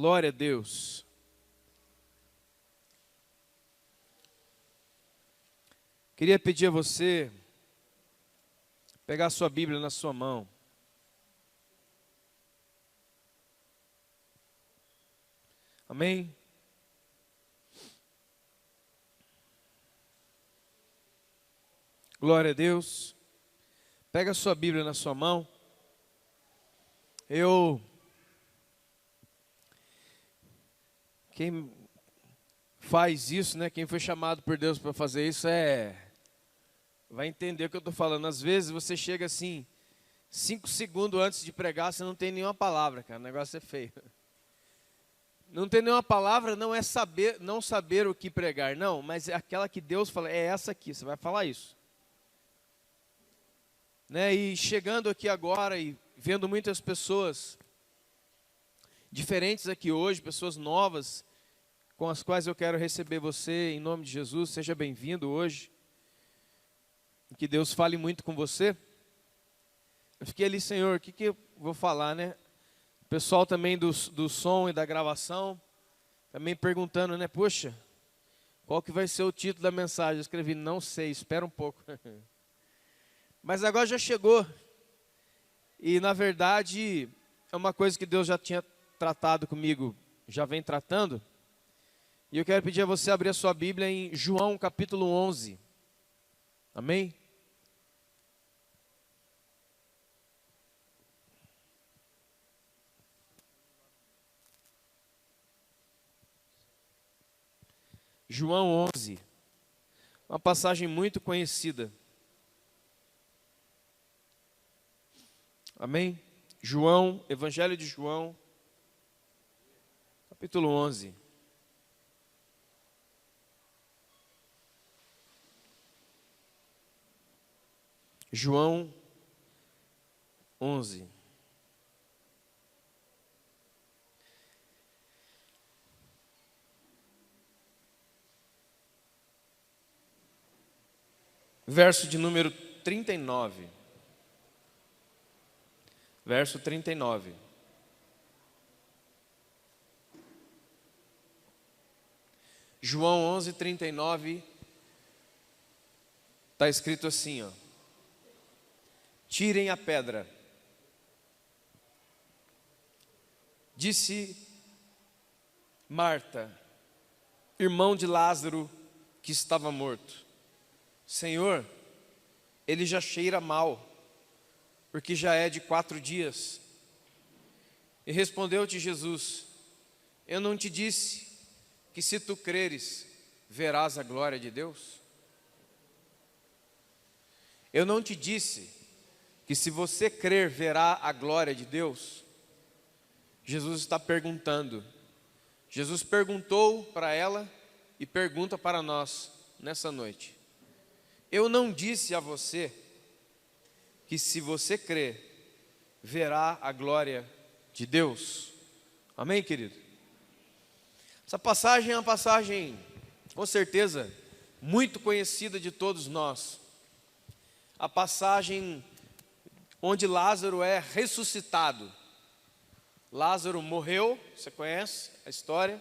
Glória a Deus. Queria pedir a você pegar a sua Bíblia na sua mão. Amém? Glória a Deus. Pega a sua Bíblia na sua mão. Quem faz isso, né? Quem foi chamado por Deus para fazer isso vai entender o que eu estou falando. Às vezes você chega assim, 5 segundos antes de pregar, você não tem nenhuma palavra, cara. O negócio é feio. Não ter nenhuma palavra não é não saber o que pregar, não, mas é aquela que Deus fala, é essa aqui, você vai falar isso. Né? E chegando aqui agora e vendo muitas pessoas diferentes aqui hoje, pessoas novas, com as quais eu quero receber você em nome de Jesus. Seja bem-vindo hoje. Que Deus fale muito com você. Eu fiquei ali, Senhor, o que eu vou falar, né? O pessoal também do som e da gravação, também perguntando, né? Poxa, qual que vai ser o título da mensagem? Eu escrevi, não sei, espera um pouco. Mas agora já chegou. E na verdade, é uma coisa que Deus já tinha tratado comigo, já vem tratando. E eu quero pedir a você abrir a sua Bíblia em João capítulo 11. Amém? João 11. Uma passagem muito conhecida. Amém? João, Evangelho de João, capítulo 11. João 11. Verso de número 39. Verso 39. João 11, 39. Está escrito assim, ó. Tirem a pedra. Disse Marta, irmão de Lázaro, que estava morto. Senhor, ele já cheira mal, porque já é de 4 dias. E respondeu-te Jesus, eu não te disse que se tu creres, verás a glória de Deus? Eu não te disse que se você crer, verá a glória de Deus? Jesus está perguntando. Jesus perguntou para ela e pergunta para nós nessa noite. Eu não disse a você que se você crer, verá a glória de Deus? Amém, querido? Essa passagem é uma passagem, com certeza, muito conhecida de todos nós. A passagem onde Lázaro é ressuscitado. Lázaro morreu, você conhece a história?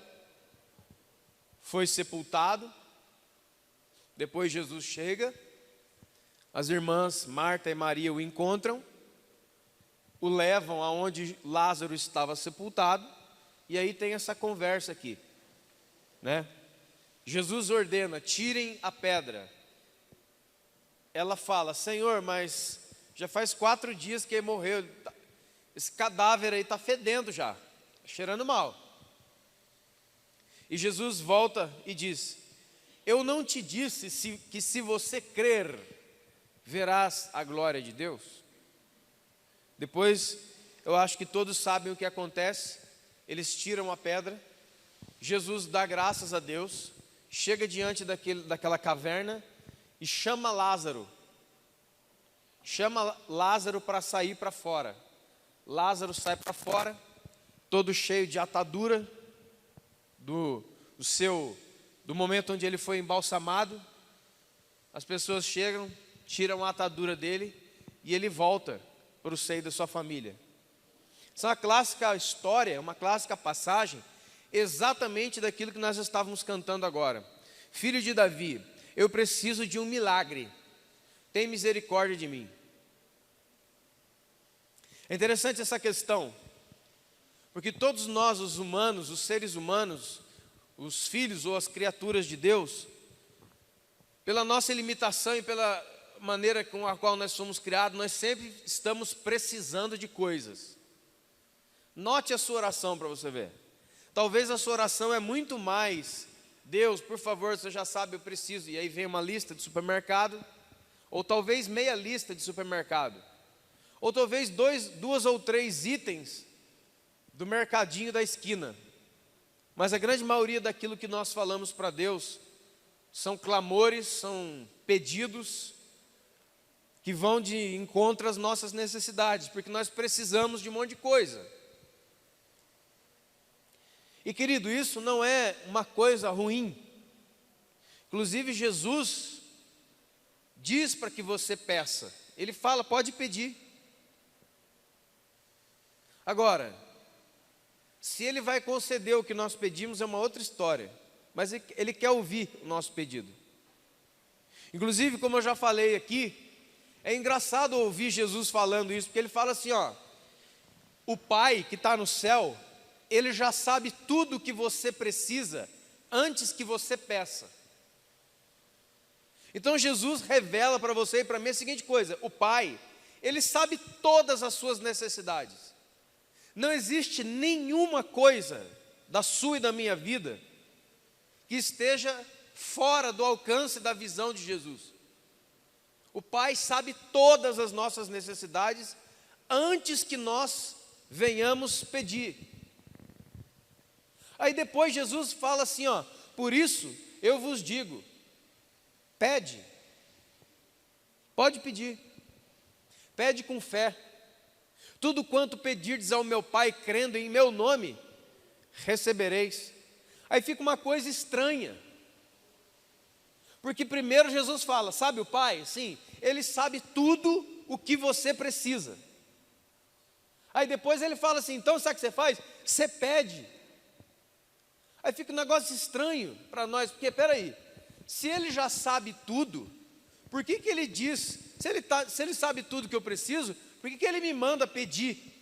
Foi sepultado. Depois Jesus chega. As irmãs Marta e Maria o encontram. O levam aonde Lázaro estava sepultado. E aí tem essa conversa aqui, né? Jesus ordena, tirem a pedra. Ela fala, Senhor, mas já faz 4 dias que ele morreu. Esse cadáver aí está fedendo já, cheirando mal. E Jesus volta e diz, eu não te disse que se você crer, verás a glória de Deus? Depois, eu acho que todos sabem o que acontece. Eles tiram a pedra. Jesus dá graças a Deus. Chega diante daquela caverna e chama Lázaro. Chama Lázaro para sair para fora. Lázaro sai para fora, todo cheio de atadura do momento onde ele foi embalsamado. As pessoas chegam, tiram a atadura dele e ele volta para o seio da sua família. Essa é uma clássica história, uma clássica passagem, exatamente daquilo que nós estávamos cantando agora. Filho de Davi, eu preciso de um milagre, tem misericórdia de mim. É interessante essa questão, porque todos nós, os humanos, os seres humanos, os filhos ou as criaturas de Deus, pela nossa limitação e pela maneira com a qual nós somos criados, nós sempre estamos precisando de coisas. Note a sua oração para você ver. Talvez a sua oração é muito mais, Deus, por favor, você já sabe, eu preciso, e aí vem uma lista de supermercado, ou talvez meia lista de supermercado, ou talvez duas ou três itens do mercadinho da esquina. Mas a grande maioria daquilo que nós falamos para Deus são clamores, são pedidos que vão de encontro às nossas necessidades, porque nós precisamos de um monte de coisa. E querido, isso não é uma coisa ruim. Inclusive Jesus diz para que você peça. Ele fala, pode pedir. Agora, se Ele vai conceder o que nós pedimos é uma outra história. Mas Ele quer ouvir o nosso pedido. Inclusive, como eu já falei aqui, é engraçado ouvir Jesus falando isso, porque Ele fala assim, ó, o Pai que está no céu, Ele já sabe tudo o que você precisa antes que você peça. Então Jesus revela para você e para mim a seguinte coisa, o Pai, Ele sabe todas as suas necessidades. Não existe nenhuma coisa da sua e da minha vida que esteja fora do alcance da visão de Jesus. O Pai sabe todas as nossas necessidades antes que nós venhamos pedir. Aí depois Jesus fala assim, ó, por isso eu vos digo, pede, pode pedir, pede com fé, tudo quanto pedirdes ao meu Pai, crendo em meu nome, recebereis. Aí fica uma coisa estranha, porque primeiro Jesus fala, sabe o Pai? Sim, Ele sabe tudo o que você precisa. Aí depois Ele fala assim, então sabe o que você faz? Você pede. Aí fica um negócio estranho para nós, porque peraí, se Ele já sabe tudo, por que Ele diz, se ele sabe tudo que eu preciso, por que Ele me manda pedir?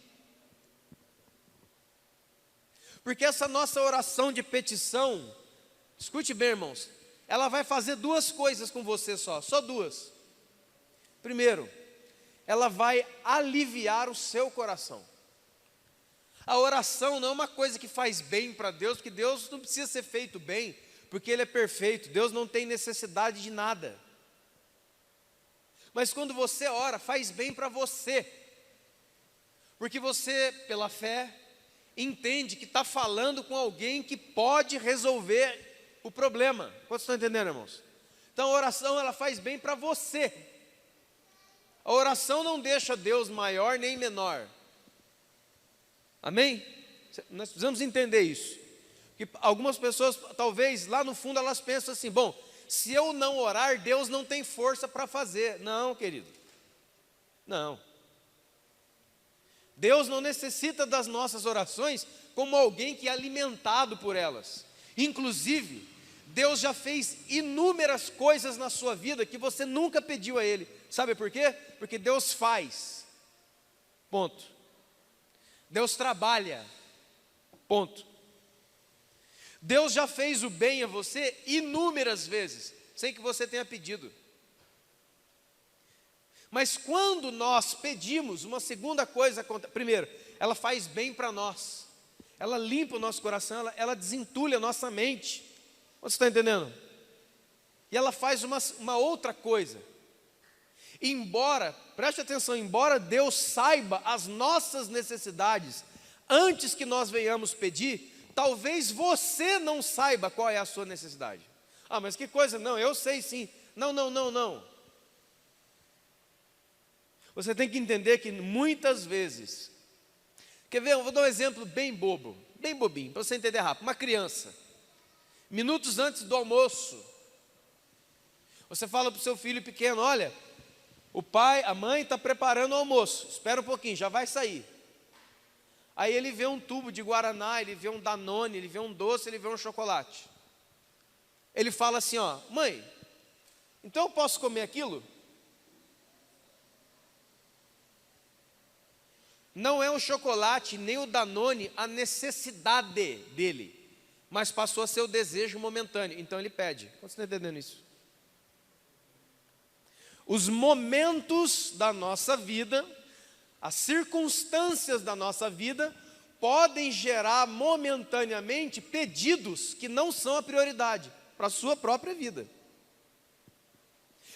Porque essa nossa oração de petição, escute bem, irmãos, ela vai fazer duas coisas com você só duas. Primeiro, ela vai aliviar o seu coração. A oração não é uma coisa que faz bem para Deus, porque Deus não precisa ser feito bem, porque Ele é perfeito, Deus não tem necessidade de nada. Mas quando você ora, faz bem para você, porque você, pela fé, entende que está falando com alguém que pode resolver o problema. Quantos estão entendendo, irmãos? Então a oração, ela faz bem para você. A oração não deixa Deus maior nem menor. Amém? Nós precisamos entender isso. Porque algumas pessoas, talvez, lá no fundo, elas pensam assim, bom, se eu não orar, Deus não tem força para fazer. Não, querido. Não. Deus não necessita das nossas orações como alguém que é alimentado por elas. Inclusive, Deus já fez inúmeras coisas na sua vida que você nunca pediu a Ele. Sabe por quê? Porque Deus faz. Ponto. Deus trabalha. Ponto. Deus já fez o bem a você inúmeras vezes, sem que você tenha pedido. Mas quando nós pedimos, uma segunda coisa acontece. Primeiro, ela faz bem para nós. Ela limpa o nosso coração, ela desentulha a nossa mente. Você está entendendo? E ela faz uma outra coisa. Embora, preste atenção, embora Deus saiba as nossas necessidades antes que nós venhamos pedir, talvez você não saiba qual é a sua necessidade. Ah, mas que coisa, não, eu sei sim. Não. Você tem que entender que muitas vezes, quer ver, eu vou dar um exemplo bem bobo, bem bobinho, para você entender rápido. Uma criança, minutos antes do almoço, você fala para o seu filho pequeno, olha, o pai, a mãe está preparando o almoço, espera um pouquinho, já vai sair. Aí ele vê um tubo de guaraná, ele vê um Danone, ele vê um doce, ele vê um chocolate. Ele fala assim, ó, mãe, então eu posso comer aquilo? Não é o chocolate nem o Danone a necessidade dele, mas passou a ser o desejo momentâneo. Então ele pede. Você está entendendo isso? Os momentos da nossa vida, as circunstâncias da nossa vida, podem gerar momentaneamente pedidos que não são a prioridade para a sua própria vida.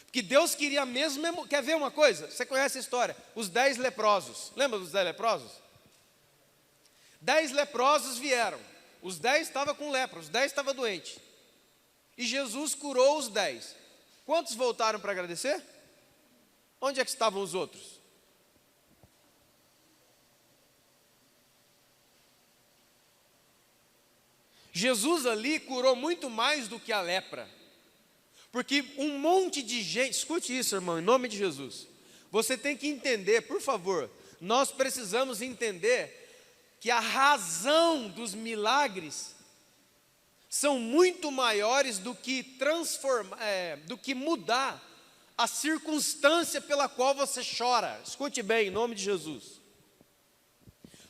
Porque Deus queria mesmo, quer ver uma coisa? Você conhece a história? Os 10 leprosos, lembra dos 10 leprosos? 10 leprosos vieram, os 10 estavam com lepra, os 10 estavam doentes. E Jesus curou os 10. Quantos voltaram para agradecer? Onde é que estavam os outros? Jesus ali curou muito mais do que a lepra. Porque um monte de gente, escute isso, irmão, em nome de Jesus. Você tem que entender, por favor, nós precisamos entender que a razão dos milagres são muito maiores do que do que mudar a circunstância pela qual você chora. Escute bem, em nome de Jesus.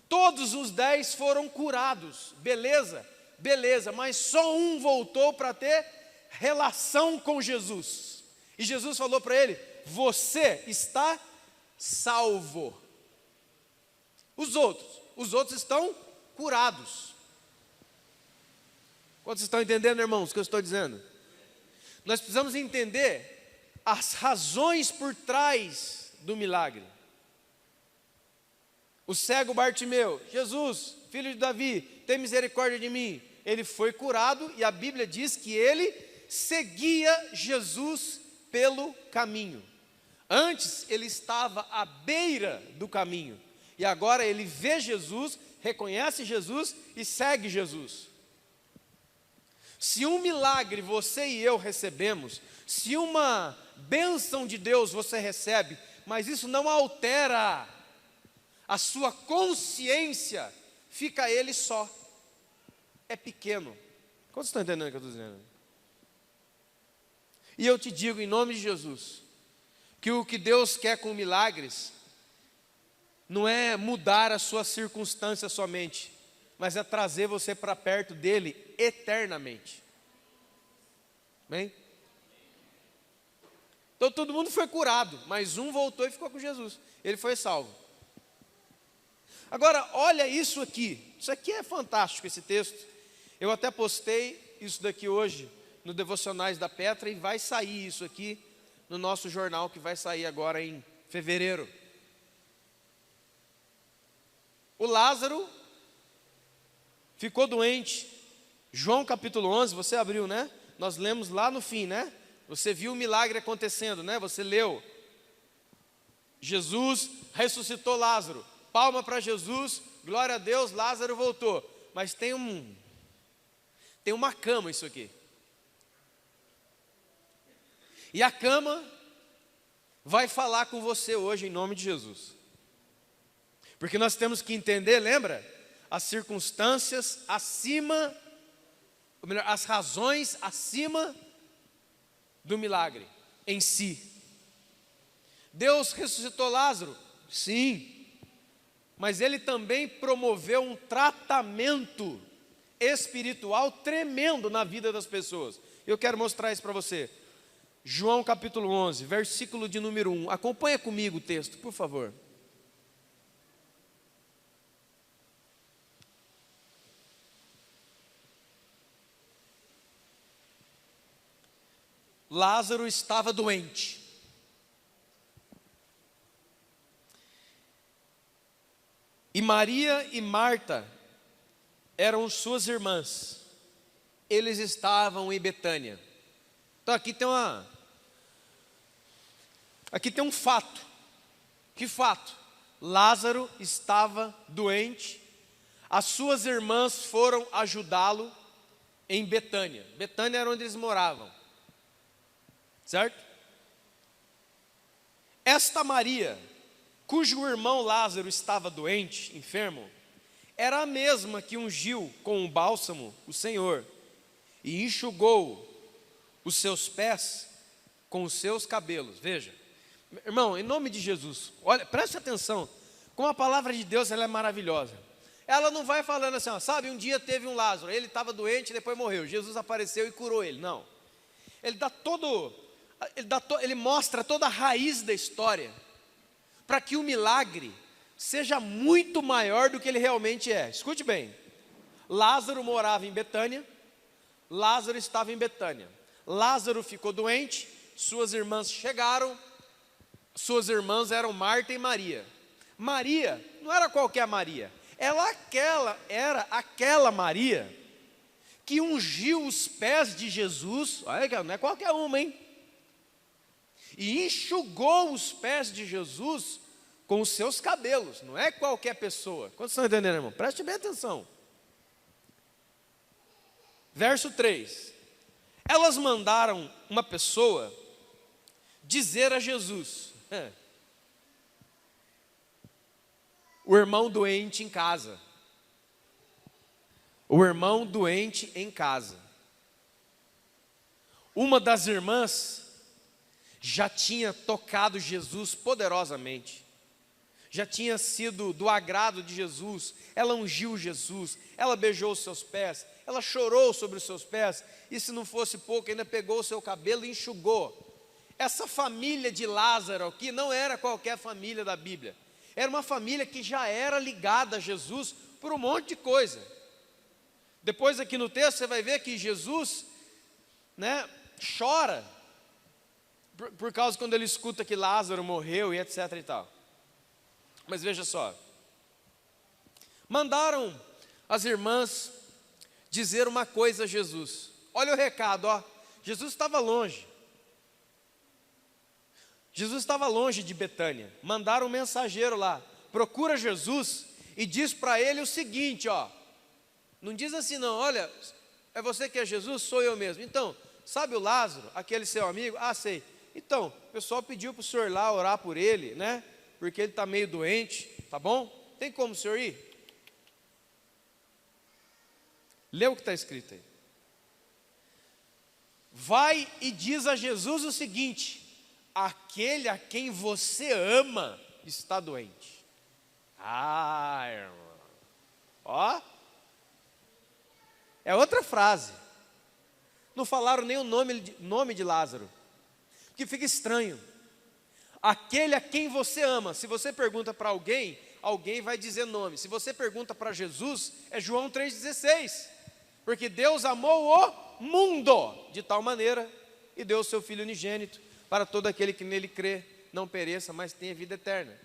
Todos os 10 foram curados, beleza, mas só um voltou para ter relação com Jesus. E Jesus falou para ele: você está salvo. Os outros estão curados. Quantos estão entendendo, irmãos, o que eu estou dizendo? Nós precisamos entender as razões por trás do milagre. O cego Bartimeu: Jesus, filho de Davi, tem misericórdia de mim. Ele foi curado e a Bíblia diz que ele seguia Jesus pelo caminho. Antes ele estava à beira do caminho, e agora ele vê Jesus, reconhece Jesus e segue Jesus. Se um milagre você e eu recebemos, se uma bênção de Deus você recebe, mas isso não altera a sua consciência, fica ele só, é pequeno. Quantos estão entendendo o que eu estou dizendo? E eu te digo em nome de Jesus, que o que Deus quer com milagres, não é mudar a sua circunstância somente, mas é trazer você para perto dele eternamente. Amém? Então todo mundo foi curado, mas um voltou e ficou com Jesus, ele foi salvo. Agora olha isso aqui é fantástico esse texto. Eu até postei isso daqui hoje no Devocionais da Petra, e vai sair isso aqui no nosso jornal, que vai sair agora em fevereiro. O Lázaro ficou doente. João capítulo 11, você abriu, né? Nós lemos lá no fim, né? Você viu o milagre acontecendo, né? Você leu. Jesus ressuscitou Lázaro. Palma para Jesus, glória a Deus, Lázaro voltou. Mas tem uma cama isso aqui. E a cama vai falar com você hoje em nome de Jesus. Porque nós temos que entender, lembra? As circunstâncias acima, ou melhor, as razões acima do milagre em si. Deus ressuscitou Lázaro? Sim. Mas ele também promoveu um tratamento espiritual tremendo na vida das pessoas. Eu quero mostrar isso para você. João capítulo 11, versículo de número 1. Acompanha comigo o texto, por favor. Lázaro estava doente. E Maria e Marta eram suas irmãs. Eles estavam em Betânia. Então aqui tem um fato. Que fato? Lázaro estava doente. As suas irmãs foram ajudá-lo em Betânia. Betânia era onde eles moravam. Certo? Esta Maria, cujo irmão Lázaro estava doente, enfermo, era a mesma que ungiu com o bálsamo o Senhor e enxugou os seus pés com os seus cabelos. Veja, irmão, em nome de Jesus, olha, preste atenção, como a palavra de Deus ela é maravilhosa. Ela não vai falando assim, ó, sabe, um dia teve um Lázaro, ele estava doente e depois morreu, Jesus apareceu e curou ele. Não, ele mostra toda a raiz da história, para que o milagre seja muito maior do que ele realmente é. Escute bem, Lázaro morava em Betânia, Lázaro estava em Betânia, Lázaro ficou doente, suas irmãs chegaram, suas irmãs eram Marta e Maria. Maria não era qualquer Maria, era aquela Maria que ungiu os pés de Jesus, olha, não é qualquer uma, hein? E enxugou os pés de Jesus com os seus cabelos, não é qualquer pessoa. Quantos estão entendendo, irmão? Preste bem atenção. Verso 3. Elas mandaram uma pessoa dizer a Jesus, o irmão doente em casa. O irmão doente em casa. Uma das irmãs já tinha tocado Jesus poderosamente. Já tinha sido do agrado de Jesus. Ela ungiu Jesus. Ela beijou os seus pés. Ela chorou sobre os seus pés. E se não fosse pouco, ainda pegou o seu cabelo e enxugou. Essa família de Lázaro aqui não era qualquer família da Bíblia. Era uma família que já era ligada a Jesus por um monte de coisa. Depois aqui no texto você vai ver que Jesus, chora por causa quando ele escuta que Lázaro morreu e etc e tal. Mas veja só, mandaram as irmãs dizer uma coisa a Jesus. Olha o recado, ó. Jesus estava longe. Jesus estava longe de Betânia. Mandaram um mensageiro lá, procura Jesus e diz para ele o seguinte, ó. Não diz assim não, olha, é você que é Jesus? Sou eu mesmo. Então, sabe o Lázaro, aquele seu amigo? Ah, sei. Então, o pessoal pediu para o senhor ir lá orar por ele, porque ele está meio doente, tá bom? Tem como o senhor ir? Lê o que está escrito aí. Vai e diz a Jesus o seguinte, aquele a quem você ama está doente. Ah, irmão. Ó. É outra frase. Não falaram nem o nome de Lázaro. Que fica estranho. Aquele a quem você ama. Se você pergunta para alguém, alguém vai dizer nome. Se você pergunta para Jesus, é João 3,16. Porque Deus amou o mundo de tal maneira e deu o seu Filho unigênito para todo aquele que nele crê, não pereça, mas tenha vida eterna.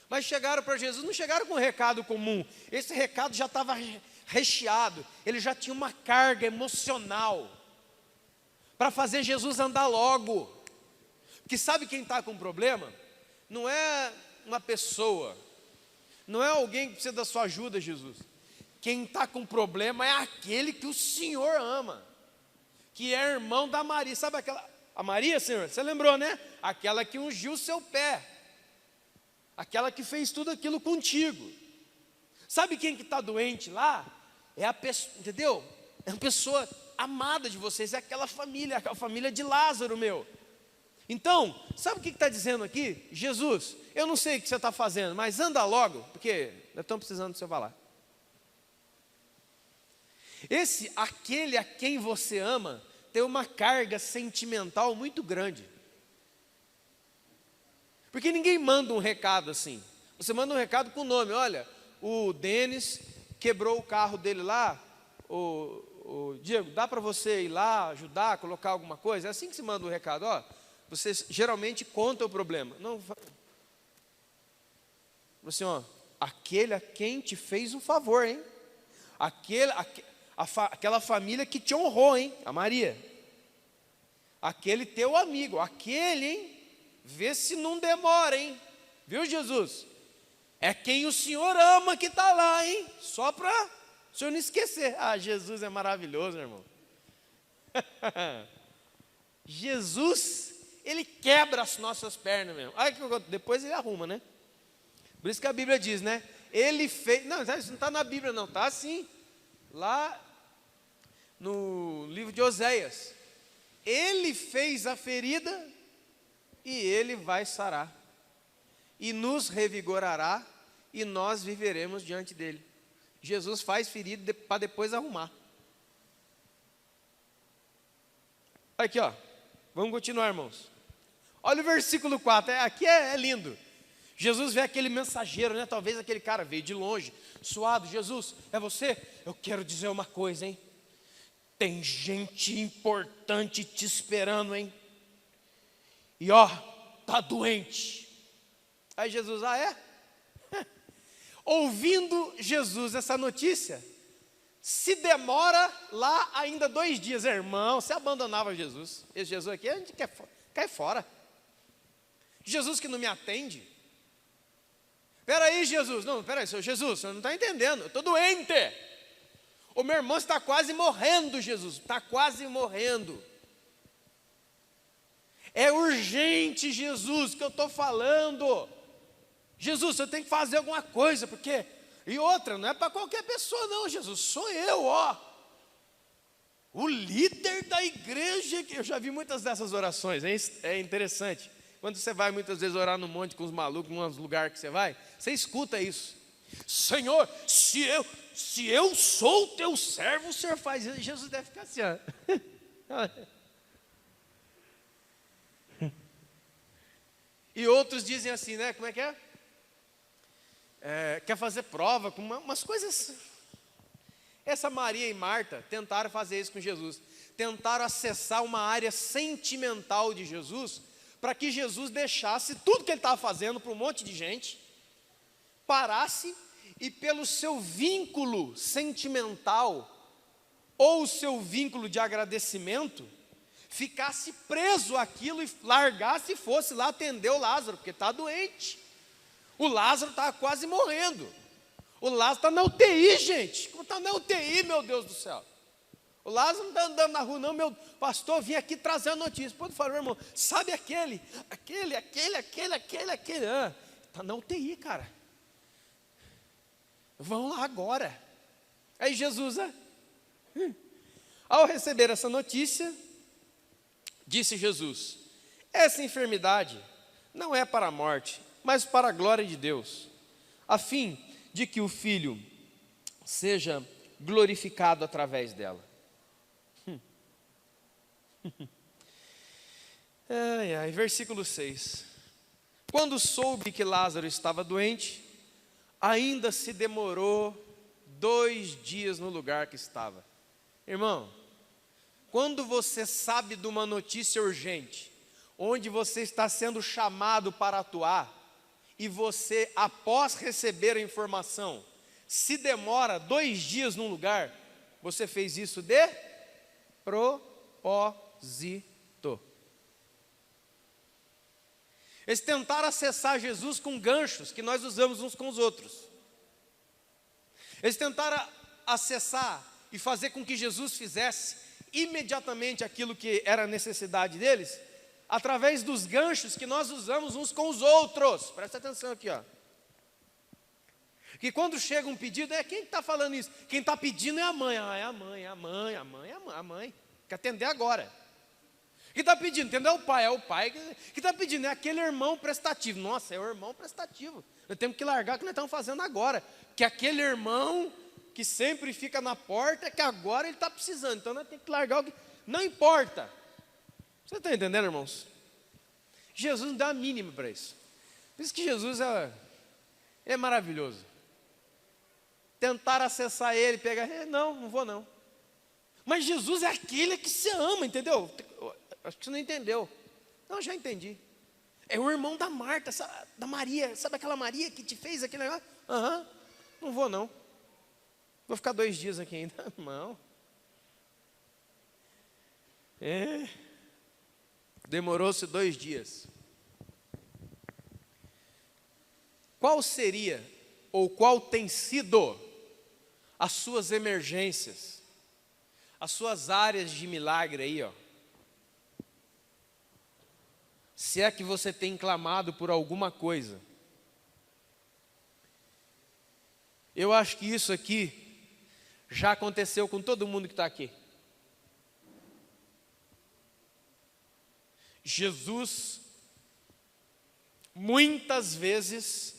Mas chegaram para Jesus, não chegaram com um recado comum. Esse recado já estava recheado, ele já tinha uma carga emocional para fazer Jesus andar logo. Porque sabe quem está com problema? Não é uma pessoa, não é alguém que precisa da sua ajuda, Jesus. Quem está com problema é aquele que o Senhor ama, que é irmão da Maria. Sabe a Maria, Senhor? Você lembrou, né? Aquela que ungiu o seu pé, aquela que fez tudo aquilo contigo. Sabe quem que está doente lá? É a pessoa, entendeu? É uma pessoa amada de vocês, é aquela família de Lázaro, meu. Então, sabe o que está dizendo aqui? Jesus, eu não sei o que você está fazendo, mas anda logo, porque nós estamos precisando do seu falar. Aquele a quem você ama, tem uma carga sentimental muito grande. Porque ninguém manda um recado assim. Você manda um recado com o nome, olha, o Denis quebrou o carro dele lá, o Diego, dá para você ir lá, ajudar, colocar alguma coisa? É assim que se manda o recado, ó. Você geralmente conta o problema. Não, assim, ó, aquele a quem te fez um favor, hein? Aquela família que te honrou, hein? A Maria. Aquele teu amigo, aquele, hein? Vê se não demora, hein? Viu, Jesus? É quem o Senhor ama que está lá, hein? Só para o senhor não esquecer. Ah, Jesus é maravilhoso, irmão. Jesus, ele quebra as nossas pernas mesmo. Aí, depois ele arruma, né? Por isso que a Bíblia diz, né? Ele fez, não, isso não está na Bíblia não, está assim, lá no livro de Oséias. Ele fez a ferida e ele vai sarar, e nos revigorará, e nós viveremos diante dele. Jesus faz ferida para depois arrumar. Aqui, ó, vamos continuar, irmãos. Olha o versículo 4, aqui é lindo. Jesus vê aquele mensageiro, né? Talvez aquele cara veio de longe, suado. Jesus, é você? Eu quero dizer uma coisa, hein? Tem gente importante te esperando, hein? E ó, tá doente. Aí Jesus, é? Ouvindo Jesus essa notícia, se demora lá ainda 2 dias. Irmão, você abandonava Jesus. Esse Jesus aqui, a gente cai fora. Jesus que não me atende. Peraí, Jesus. Não, peraí, seu Jesus, você não está entendendo. Eu estou doente. O meu irmão está quase morrendo, Jesus. Está quase morrendo. É urgente, Jesus, que eu estou falando. Jesus, você tem que fazer alguma coisa, porque... E outra, não é para qualquer pessoa não, Jesus. Sou eu, ó. O líder da igreja. Eu já vi muitas dessas orações. É interessante. Quando você vai muitas vezes orar no monte com os malucos, em uns lugares que você vai, você escuta isso. Senhor, se eu sou o teu servo, o Senhor faz isso. Jesus deve ficar assim, ó. E outros dizem assim, né? Como é que é? Quer fazer prova com umas coisas. Essa Maria e Marta tentaram fazer isso com Jesus. Tentaram acessar uma área sentimental de Jesus, para que Jesus deixasse tudo que ele estava fazendo para um monte de gente, parasse e pelo seu vínculo sentimental, ou o seu vínculo de agradecimento, ficasse preso àquilo e largasse e fosse lá atender o Lázaro, porque está doente. O Lázaro está quase morrendo. O Lázaro está na UTI, gente. Como está na UTI, meu Deus do céu? O Lázaro não está andando na rua, não, meu pastor, eu vim aqui trazer a notícia. Pode falar, meu irmão, sabe aquele, está na UTI, cara. Vão lá agora. Aí Jesus, ao receber essa notícia, disse Jesus: essa enfermidade não é para a morte, mas para a glória de Deus, a fim de que o Filho seja glorificado através dela. Versículo 6. Quando soube que Lázaro estava doente, ainda se demorou 2 dias no lugar que estava. Irmão, quando você sabe de uma notícia urgente, onde você está sendo chamado para atuar, e você, após receber a informação, se demora 2 dias num lugar, você fez isso de propósito. Eles tentaram acessar Jesus com ganchos que nós usamos uns com os outros. Eles tentaram acessar e fazer com que Jesus fizesse imediatamente aquilo que era a necessidade deles, através dos ganchos que nós usamos uns com os outros. Presta atenção aqui, ó. Que quando chega um pedido, quem está falando isso? Quem está pedindo é a mãe. É a mãe. Quer atender agora. Quem está pedindo, entendeu? É o pai. Quem está pedindo é aquele irmão prestativo. Nossa, é o irmão prestativo. Nós temos que largar o que nós estamos fazendo agora. Que aquele irmão que sempre fica na porta, que agora ele está precisando. Então nós temos que largar o que... Não importa. Você está entendendo, irmãos? Jesus não dá a mínima para isso. Por isso que Jesus é maravilhoso. Tentar acessar ele, pegar... não vou não. Mas Jesus é aquele que você ama, entendeu? Acho que você não entendeu. Não, já entendi. É o irmão da Marta, da Maria. Sabe aquela Maria que te fez aquele negócio? Não vou não. Vou ficar 2 dias aqui ainda. Não. Demorou-se 2 dias. Qual seria, ou qual tem sido, as suas emergências, as suas áreas de milagre aí, ó? Se é que você tem clamado por alguma coisa, Eu acho que isso aqui já aconteceu com todo mundo que está aqui. Jesus, muitas vezes,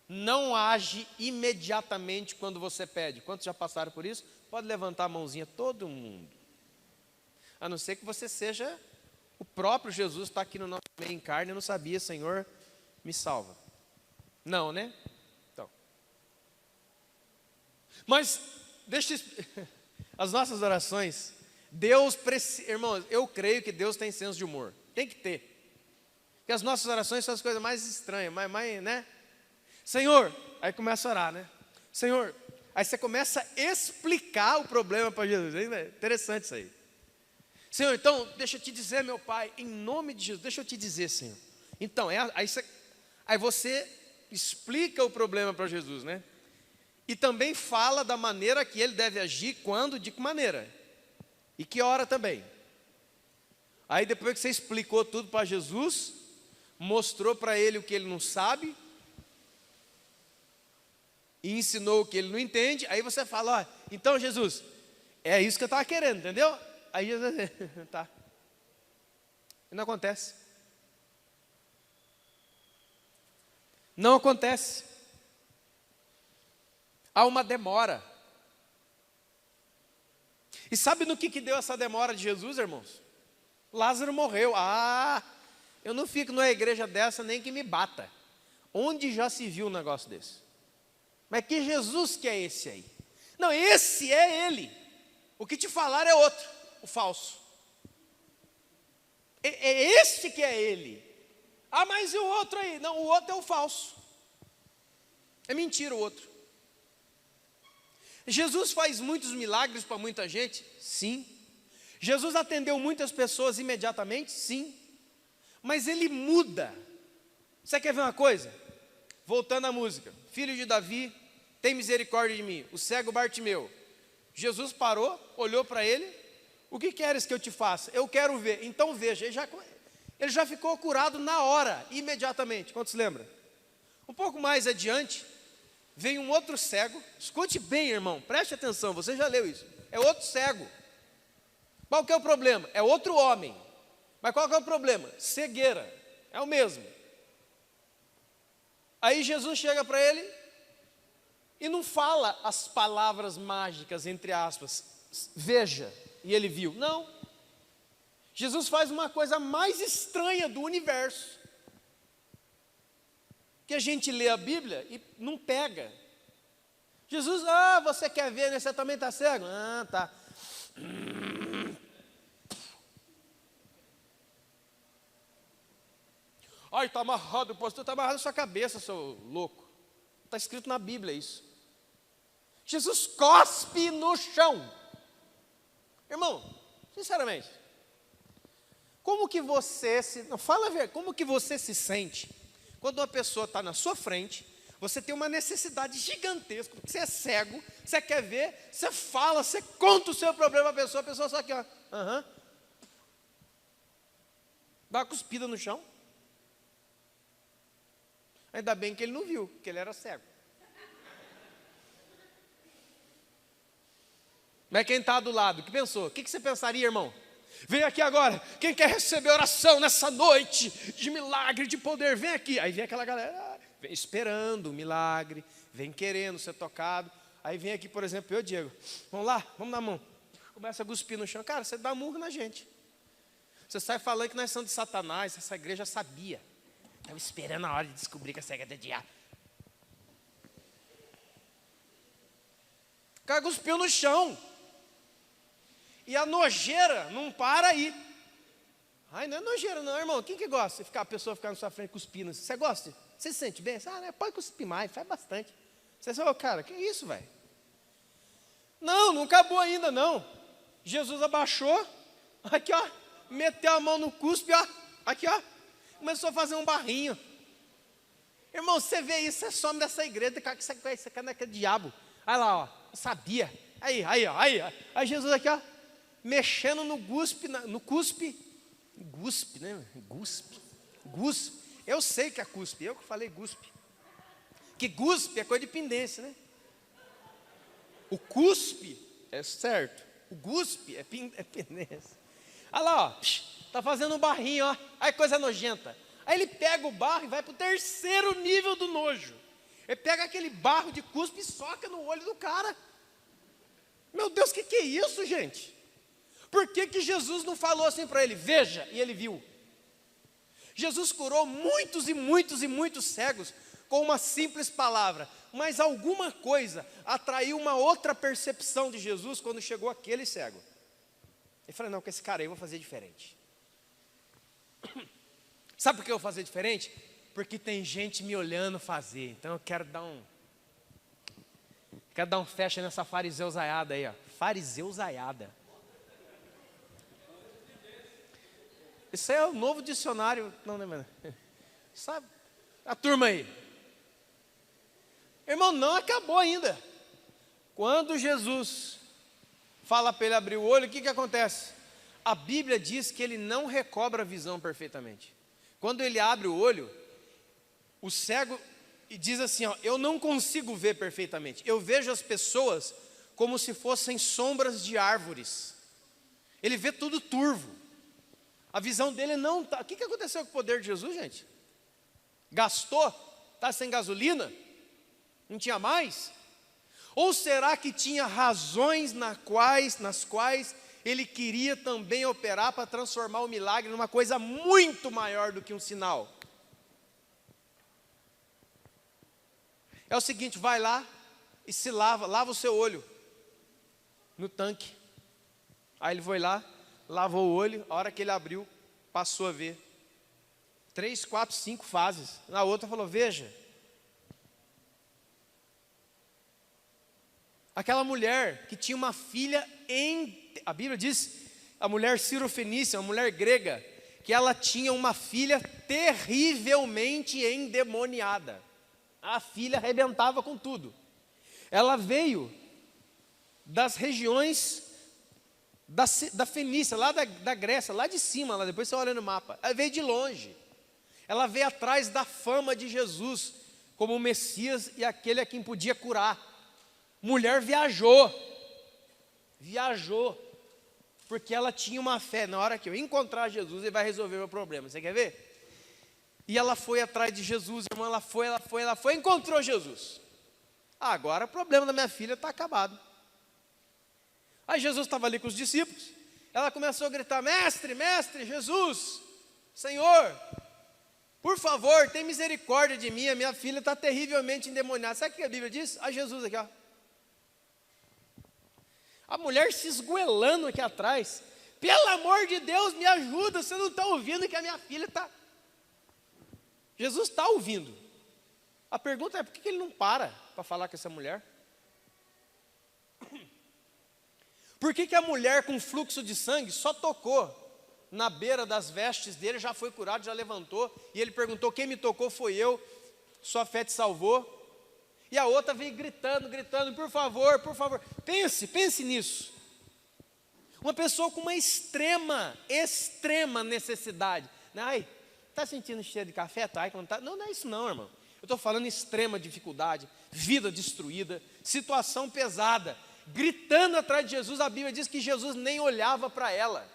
não age imediatamente quando você pede. Quantos já passaram por isso? Pode levantar a mãozinha, todo mundo. A não ser que você seja o próprio Jesus, está aqui no nosso meio em carne, eu não sabia, Senhor, me salva. Não, né? Então. Mas, as nossas orações, irmãos, eu creio que Deus tem senso de humor. Tem que ter. Porque as nossas orações são as coisas mais estranhas, mais, né? Senhor, aí começa a orar, né? Senhor, aí você começa a explicar o problema para Jesus. É interessante isso aí. Senhor, então, deixa eu te dizer, meu Pai, em nome de Jesus, deixa eu te dizer, Senhor. Então, aí você explica o problema para Jesus, né? E também fala da maneira que ele deve agir, quando, de que maneira. E que hora também. Aí depois que você explicou tudo para Jesus, mostrou para ele o que ele não sabe, e ensinou o que ele não entende, aí você fala, ó, então Jesus, é isso que eu estava querendo, entendeu? Aí Jesus, tá. E não acontece. Não acontece. Há uma demora. E sabe no que deu essa demora de Jesus, irmãos? Lázaro morreu. Eu não fico numa igreja dessa nem que me bata. Onde já se viu um negócio desse? Mas que Jesus que é esse aí? Não, esse é ele. O que te falaram é outro, o falso. É esse que é ele. Mas e o outro aí? Não, o outro é o falso. É mentira o outro. Jesus faz muitos milagres para muita gente? Sim. Jesus atendeu muitas pessoas imediatamente? Sim. Mas ele muda. Você quer ver uma coisa? Voltando à música. Filho de Davi, tem misericórdia de mim. O cego Bartimeu. Jesus parou, olhou para ele. O que queres que eu te faça? Eu quero ver. Então veja. Ele já ficou curado na hora, imediatamente. Quantos lembram? Um pouco mais adiante, vem um outro cego. Escute bem, irmão, preste atenção, você já leu isso. É outro cego. Qual que é o problema? É outro homem. Mas qual que é o problema? Cegueira. É o mesmo. Aí Jesus chega para ele e não fala as palavras mágicas, entre aspas. Veja, e ele viu. Não. Jesus faz uma coisa mais estranha do universo. Que a gente lê a Bíblia e não pega. Jesus, você quer ver, né? Você também está cego? Tá. Ai, está amarrado, pastor, está amarrado na sua cabeça, seu louco. Está escrito na Bíblia isso. Jesus cospe no chão. Irmão, sinceramente, como que você se... Não, fala a verdade, como que você se sente quando uma pessoa está na sua frente, você tem uma necessidade gigantesca, porque você é cego, você quer ver, você fala, você conta o seu problema à pessoa, a pessoa só aqui, ó. Dá uma cuspida no chão. Ainda bem que ele não viu, porque ele era cego. Mas quem está do lado, o que pensou? O que você pensaria, irmão? Vem aqui agora, quem quer receber oração nessa noite de milagre, de poder, vem aqui. Aí vem aquela galera, vem esperando o milagre, vem querendo ser tocado. Aí vem aqui, por exemplo, eu, Diego, vamos lá, vamos na mão. Começa a cuspir no chão. Cara, você dá murro na gente. Você sai falando que nós somos de Satanás, essa igreja sabia. Estava esperando a hora de descobrir que a cega é do diabo. O cara cuspiu no chão. E a nojeira não para aí. Ai, não é nojeira não, irmão. Quem que gosta de a pessoa ficar na sua frente cuspindo? Você gosta? Você se sente bem? Né? Pode cuspir mais, faz bastante. Você fala, cara, que isso, velho? Não acabou ainda não. Jesus abaixou, aqui ó, meteu a mão no cuspe, ó, aqui ó, começou a fazer um barrinho. Irmão, você vê isso, você some dessa igreja, você cai naquele diabo. Olha lá, ó, eu sabia. Aí, ó. Aí Jesus aqui, ó, mexendo no cuspe, guspe, né? Guspe. Eu sei que é cuspe, eu que falei guspe. Que guspe é coisa de pendência, né? O cuspe é certo. O guspe é peneza. Olha lá, ó, tá fazendo um barrinho, ó. Ai, coisa nojenta. Aí ele pega o barro e vai para o terceiro nível do nojo. Ele pega aquele barro de cuspe e soca no olho do cara. Meu Deus, que é isso, gente? Por que Jesus não falou assim para ele? Veja, e ele viu. Jesus curou muitos e muitos e muitos cegos com uma simples palavra, mas alguma coisa atraiu uma outra percepção de Jesus quando chegou aquele cego. Ele falou, não, com esse cara aí eu vou fazer diferente. Sabe por que eu vou fazer diferente? Porque tem gente me olhando fazer, então eu quero dar um fecha nessa fariseuzaiada aí, ó. Fariseuzaiada. Isso é o novo dicionário, não lembra? Sabe? A turma aí. Irmão, não acabou ainda. Quando Jesus fala para ele abrir o olho, o que acontece? A Bíblia diz que ele não recobra a visão perfeitamente. Quando ele abre o olho, o cego diz assim, ó, eu não consigo ver perfeitamente. Eu vejo as pessoas como se fossem sombras de árvores. Ele vê tudo turvo. A visão dele não está. O que aconteceu com o poder de Jesus, gente? Gastou? Está sem gasolina? Não tinha mais? Ou será que tinha razões nas quais ele queria também operar para transformar o milagre numa coisa muito maior do que um sinal? É o seguinte, vai lá e se lava o seu olho no tanque. Aí ele foi lá, lavou o olho, a hora que ele abriu, passou a ver. 3, 4, 5 fases. Na outra falou, veja. Aquela mulher que tinha uma filha a Bíblia diz, a mulher cirofenícia, uma mulher grega, que ela tinha uma filha terrivelmente endemoniada. A filha arrebentava com tudo. Ela veio das regiões da Fenícia, lá da Grécia, lá de cima, lá depois você olha no mapa. Ela veio de longe. Ela veio atrás da fama de Jesus como o Messias e aquele a quem podia curar. Mulher viajou, porque ela tinha uma fé, na hora que eu encontrar Jesus, ele vai resolver o meu problema, você quer ver? E ela foi atrás de Jesus, irmão, ela foi, encontrou Jesus. Agora o problema da minha filha está acabado. Aí Jesus estava ali com os discípulos, ela começou a gritar, mestre, Jesus, Senhor, por favor, tem misericórdia de mim, a minha filha está terrivelmente endemoniada. Sabe o que a Bíblia diz? A Jesus aqui, ó. A mulher se esgoelando aqui atrás. Pelo amor de Deus, me ajuda, você não está ouvindo que a minha filha está... Jesus está ouvindo. A pergunta é, por que ele não para falar com essa mulher? Por que a mulher com fluxo de sangue só tocou na beira das vestes dele, já foi curado, já levantou, e ele perguntou, quem me tocou foi eu, sua fé te salvou. E a outra veio gritando, por favor, pense nisso. Uma pessoa com uma extrema necessidade. Ai, está sentindo cheiro de café? Tá? Não é isso não, irmão. Eu estou falando extrema dificuldade, vida destruída, situação pesada, gritando atrás de Jesus. A Bíblia diz que Jesus nem olhava para ela.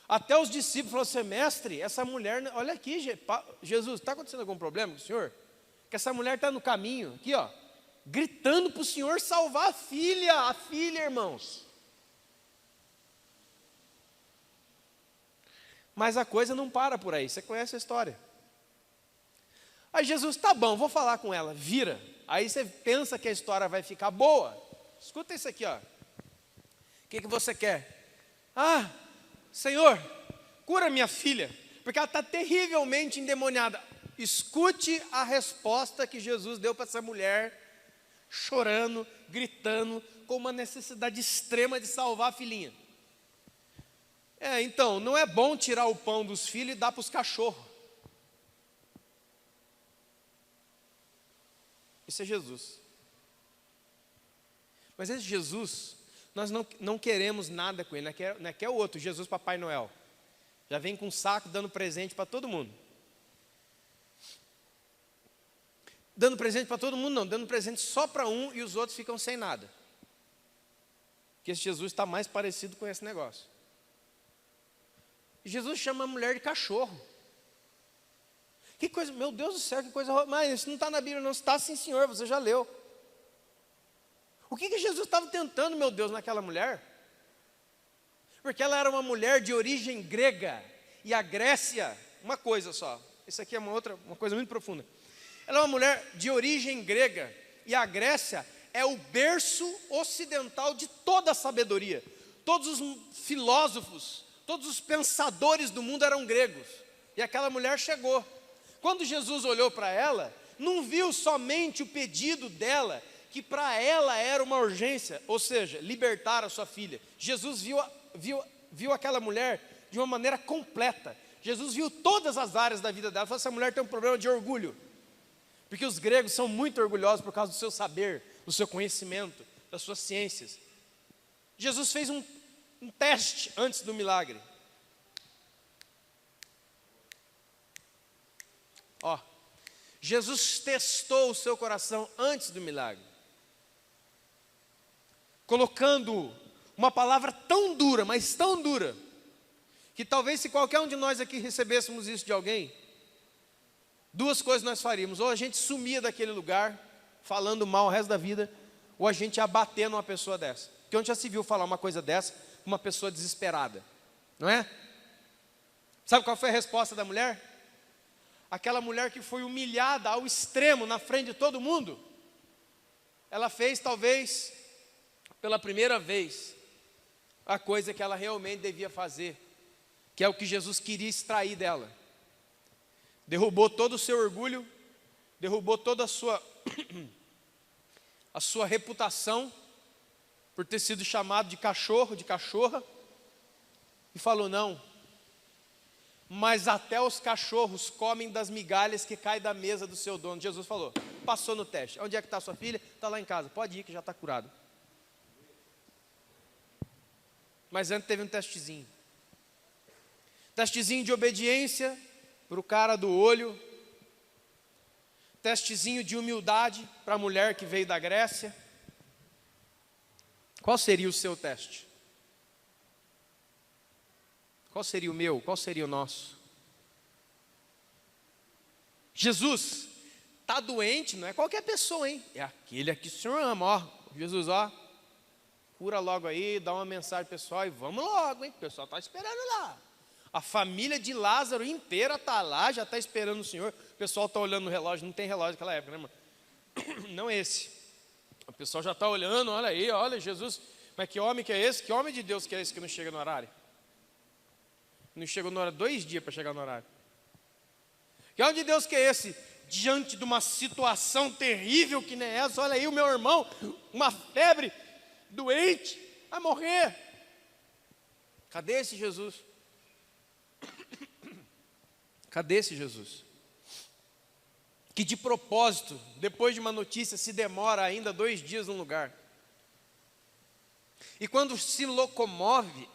Até os discípulos falaram assim, mestre, essa mulher, olha aqui, Jesus, está acontecendo algum problema com o senhor? Que essa mulher está no caminho, aqui ó, gritando para o Senhor salvar a filha, irmãos. Mas a coisa não para por aí, você conhece a história. Aí Jesus, tá bom, vou falar com ela, vira. Aí você pensa que a história vai ficar boa. Escuta isso aqui, ó. O que você quer? Ah, Senhor, cura minha filha, porque ela está terrivelmente endemoniada. Escute a resposta que Jesus deu para essa mulher, chorando, gritando, com uma necessidade extrema de salvar a filhinha. Então, não é bom tirar o pão dos filhos e dar para os cachorros. Isso é Jesus. Mas esse Jesus, nós não queremos nada com ele, não é que é o outro, Jesus Papai Noel. Já vem com um saco dando presente para todo mundo. dando presente para todo mundo, não, dando presente só para um e os outros ficam sem nada. Porque esse Jesus está mais parecido com esse negócio. E Jesus chama a mulher de cachorro. Que coisa, meu Deus do céu, que coisa, mas isso não está na Bíblia não, está sim senhor, você já leu. O que Jesus estava tentando, meu Deus, naquela mulher? Porque ela era uma mulher de origem grega, e a Grécia, uma coisa só, isso aqui é uma coisa muito profunda. Ela é uma mulher de origem grega, e a Grécia é o berço ocidental de toda a sabedoria. Todos os filósofos, todos os pensadores do mundo eram gregos, e aquela mulher chegou. Quando Jesus olhou para ela, não viu somente o pedido dela, que para ela era uma urgência, ou seja, libertar a sua filha. Jesus viu aquela mulher de uma maneira completa. Jesus viu todas as áreas da vida dela. Falou: essa mulher tem um problema de orgulho. Porque os gregos são muito orgulhosos por causa do seu saber, do seu conhecimento, das suas ciências. Jesus fez um teste antes do milagre. Jesus testou o seu coração antes do milagre, colocando uma palavra tão dura, mas tão dura, que talvez se qualquer um de nós aqui recebêssemos isso de alguém, duas coisas nós faríamos: ou a gente sumia daquele lugar, falando mal o resto da vida, ou a gente ia bater numa pessoa dessa. Porque onde já se viu falar uma coisa dessa com uma pessoa desesperada, não é? Sabe qual foi a resposta da mulher? Aquela mulher que foi humilhada ao extremo na frente de todo mundo, ela fez talvez pela primeira vez a coisa que ela realmente devia fazer, que é o que Jesus queria extrair dela. Derrubou todo o seu orgulho, derrubou toda a sua reputação por ter sido chamado de cachorro, de cachorra, e falou: não, mas até os cachorros comem das migalhas que caem da mesa do seu dono. Jesus falou: passou no teste. Onde é que está sua filha? Está lá em casa, pode ir que já está curado. Mas antes teve um testezinho de obediência para o cara do olho, testezinho de humildade para a mulher que veio da Grécia. Qual seria o seu teste? Qual seria o meu? Qual seria o nosso? Jesus está doente, não é qualquer pessoa, hein? É aquele a que o Senhor ama, ó. Jesus, ó, cura logo aí, dá uma mensagem pessoal e vamos logo, hein? O pessoal está esperando lá. A família de Lázaro inteira está lá, já está esperando o Senhor. O pessoal está olhando no relógio, não tem relógio naquela época, né, mano? Não é esse. O pessoal já está olhando, olha aí, olha Jesus. Mas que homem que é esse? Que homem de Deus que é esse que não chega no horário? Não chegou na hora, 2 dias para chegar no horário. Que homem de Deus que é esse? Diante de uma situação terrível que nem essa, olha aí o meu irmão, uma febre, doente, vai morrer. Cadê esse Jesus? Cadê esse Jesus? Que de propósito, depois de uma notícia, se demora ainda 2 dias num lugar. E quando se locomove,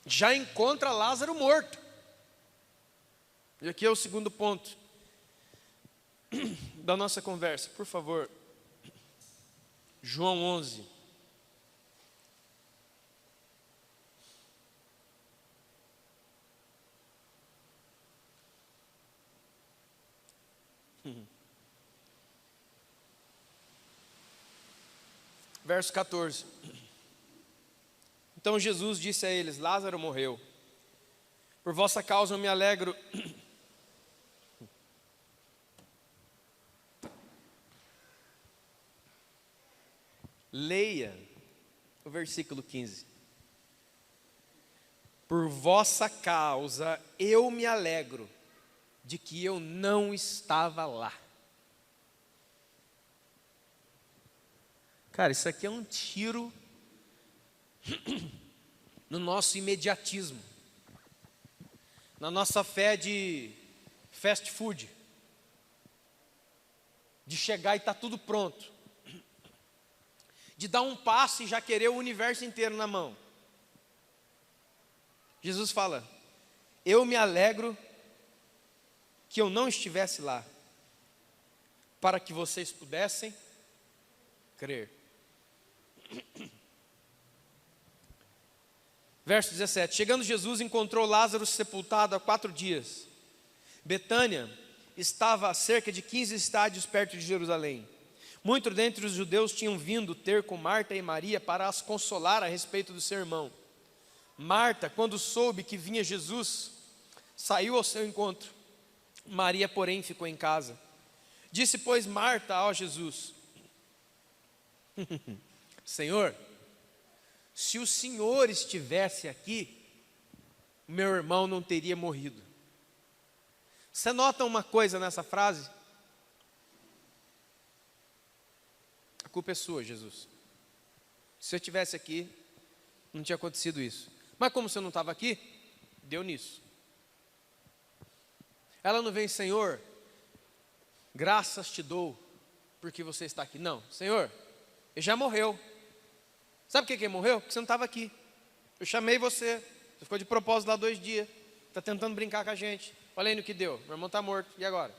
já encontra Lázaro morto. E aqui é o segundo ponto da nossa conversa, por favor. João 11. Verso 14. Então Jesus disse a eles: Lázaro morreu. Por vossa causa eu me alegro. Leia o versículo 15. Por vossa causa eu me alegro de que eu não estava lá. Cara, isso aqui é um tiro no nosso imediatismo, na nossa fé de fast food, de chegar e está tudo pronto, de dar um passo e já querer o universo inteiro na mão. Jesus fala: eu me alegro que eu não estivesse lá, para que vocês pudessem crer. Verso 17: chegando Jesus, encontrou Lázaro sepultado há 4 dias. Betânia estava a cerca de 15 estádios perto de Jerusalém. Muitos dentre os judeus tinham vindo ter com Marta e Maria para as consolar a respeito do seu irmão. Marta, quando soube que vinha Jesus, saiu ao seu encontro. Maria, porém, ficou em casa. Disse, pois, Marta ao Jesus: Senhor, se o Senhor estivesse aqui, meu irmão não teria morrido. Você nota uma coisa nessa frase? A culpa é sua, Jesus. Se eu estivesse aqui, não tinha acontecido isso. Mas como você não estava aqui, deu nisso. Ela não vem, Senhor, graças te dou, porque você está aqui. Não, Senhor, ele já morreu. Sabe por que ele morreu? Porque você não estava aqui. Eu chamei você, você ficou de propósito lá 2 dias, está tentando brincar com a gente. Olha aí no que deu, meu irmão está morto, e agora?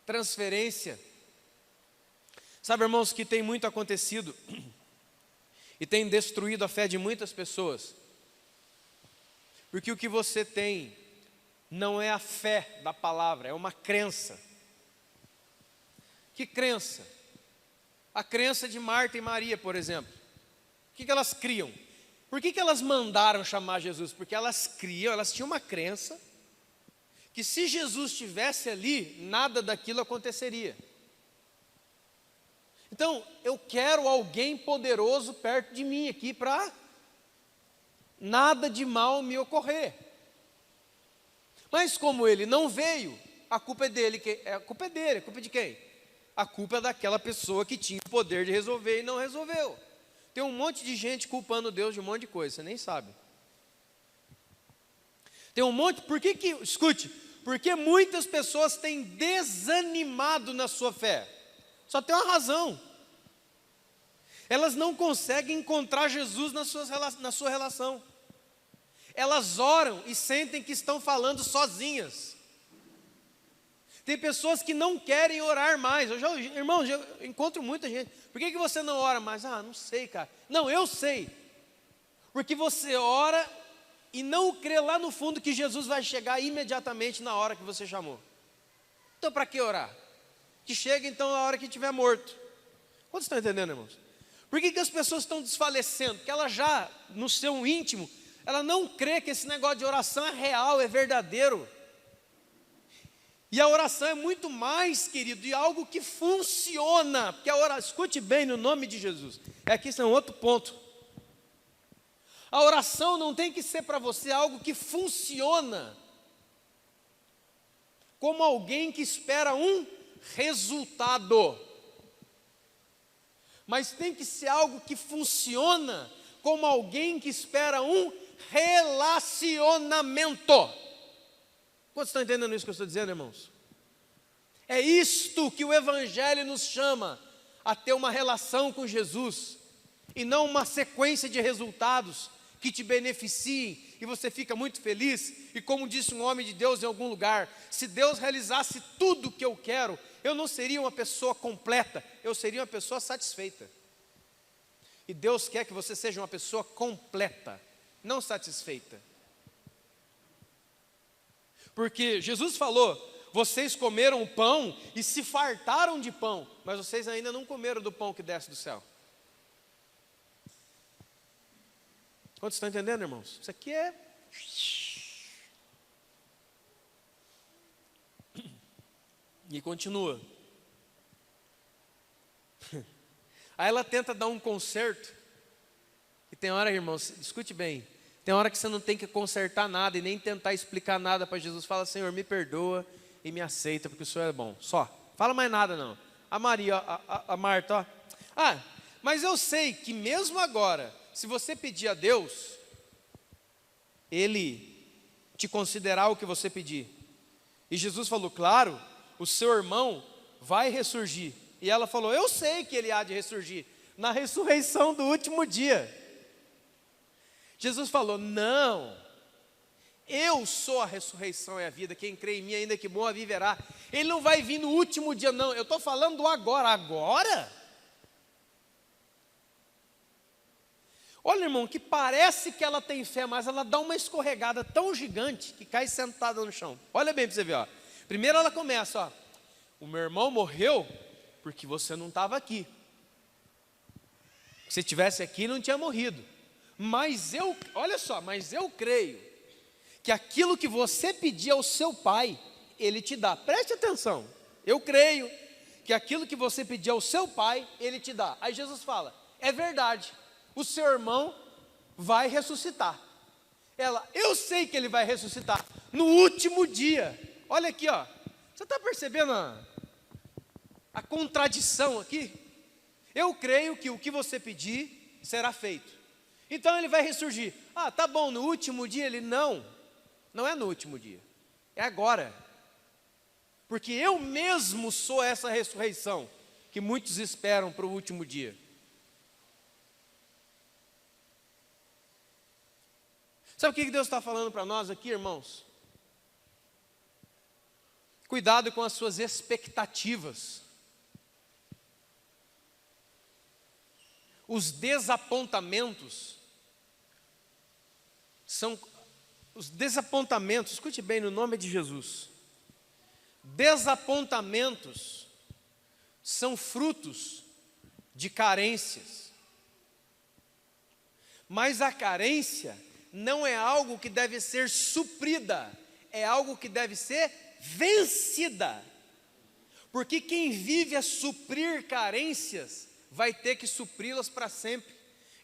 Transferência. Sabe, irmãos, que tem muito acontecido e tem destruído a fé de muitas pessoas, porque o que você tem não é a fé da palavra, é uma crença. Que crença? A crença de Marta e Maria, por exemplo. O que elas criam? Por que elas mandaram chamar Jesus? Porque elas criam, elas tinham uma crença que se Jesus estivesse ali, nada daquilo aconteceria. Então, eu quero alguém poderoso perto de mim aqui para nada de mal me ocorrer. Mas como ele não veio, a culpa é dele. A culpa é dele, a culpa é de quem? A culpa é daquela pessoa que tinha o poder de resolver e não resolveu. Tem um monte de gente culpando Deus de um monte de coisa, você nem sabe. Tem um monte, escute, porque muitas pessoas têm desanimado na sua fé. Só tem uma razão. Elas não conseguem encontrar Jesus na sua relação. Elas oram e sentem que estão falando sozinhas. Tem pessoas que não querem orar mais. Irmãos, eu encontro muita gente. Por que você não ora mais? Ah, não sei, cara. Não, eu sei. Porque você ora e não crê lá no fundo que Jesus vai chegar imediatamente na hora que você chamou. Então, para que orar? Que chega então a hora que estiver morto. Quantos estão entendendo, irmãos? Por que as pessoas estão desfalecendo? Porque ela já, no seu íntimo, ela não crê que esse negócio de oração é real, é verdadeiro. E a oração é muito mais, querido, de algo que funciona. Porque a oração, escute bem no nome de Jesus. Aqui é um outro ponto. A oração não tem que ser para você algo que funciona. Como alguém que espera um resultado. Mas tem que ser algo que funciona como alguém que espera um relacionamento. Quantos estão entendendo isso que eu estou dizendo, irmãos? É isto que o Evangelho nos chama, a ter uma relação com Jesus, e não uma sequência de resultados que te beneficiem, e você fica muito feliz, e como disse um homem de Deus em algum lugar, se Deus realizasse tudo o que eu quero, eu não seria uma pessoa completa, eu seria uma pessoa satisfeita. E Deus quer que você seja uma pessoa completa, não satisfeita. Porque Jesus falou, vocês comeram o pão e se fartaram de pão, mas vocês ainda não comeram do pão que desce do céu. Quantos estão entendendo, irmãos? Isso aqui é... E continua. Aí ela tenta dar um conserto. E tem hora, irmãos, escute bem. Tem hora que você não tem que consertar nada e nem tentar explicar nada para Jesus. Fala, Senhor, me perdoa e me aceita, porque o Senhor é bom. Só. Fala mais nada não. A Maria, a Marta, ó. Ah, mas eu sei que mesmo agora, se você pedir a Deus, Ele te considerar o que você pedir. E Jesus falou, claro, o seu irmão vai ressurgir. E ela falou, eu sei que ele há de ressurgir na ressurreição do último dia. Jesus falou, não, Eu sou a ressurreição e a vida, quem crê em mim, ainda que morra, viverá. Ele não vai vir no último dia, não, eu estou falando do agora. Agora? Olha, irmão, que parece que ela tem fé, mas ela dá uma escorregada tão gigante que cai sentada no chão. Olha bem para você ver, ó. Primeiro ela começa, ó. O meu irmão morreu porque você não estava aqui. Se estivesse aqui, não tinha morrido. Mas olha só, mas eu creio que aquilo que você pedir ao seu pai, ele te dá. Preste atenção. Eu creio que aquilo que você pedir ao seu pai, ele te dá. Aí Jesus fala, é verdade, o seu irmão vai ressuscitar. Ela, eu sei que ele vai ressuscitar no último dia. Olha aqui, ó. Você está percebendo a contradição aqui? Eu creio que o que você pedir será feito. Então ele vai ressurgir. Ah, tá bom, no último dia ele não é no último dia, é agora. Porque eu mesmo sou essa ressurreição que muitos esperam para o último dia. Sabe o que Deus está falando para nós aqui, irmãos? Cuidado com as suas expectativas. Os desapontamentos escute bem no nome de Jesus. Desapontamentos são frutos de carências. Mas a carência não é algo que deve ser suprida, é algo que deve ser vencida. Porque quem vive a suprir carências vai ter que supri-las para sempre,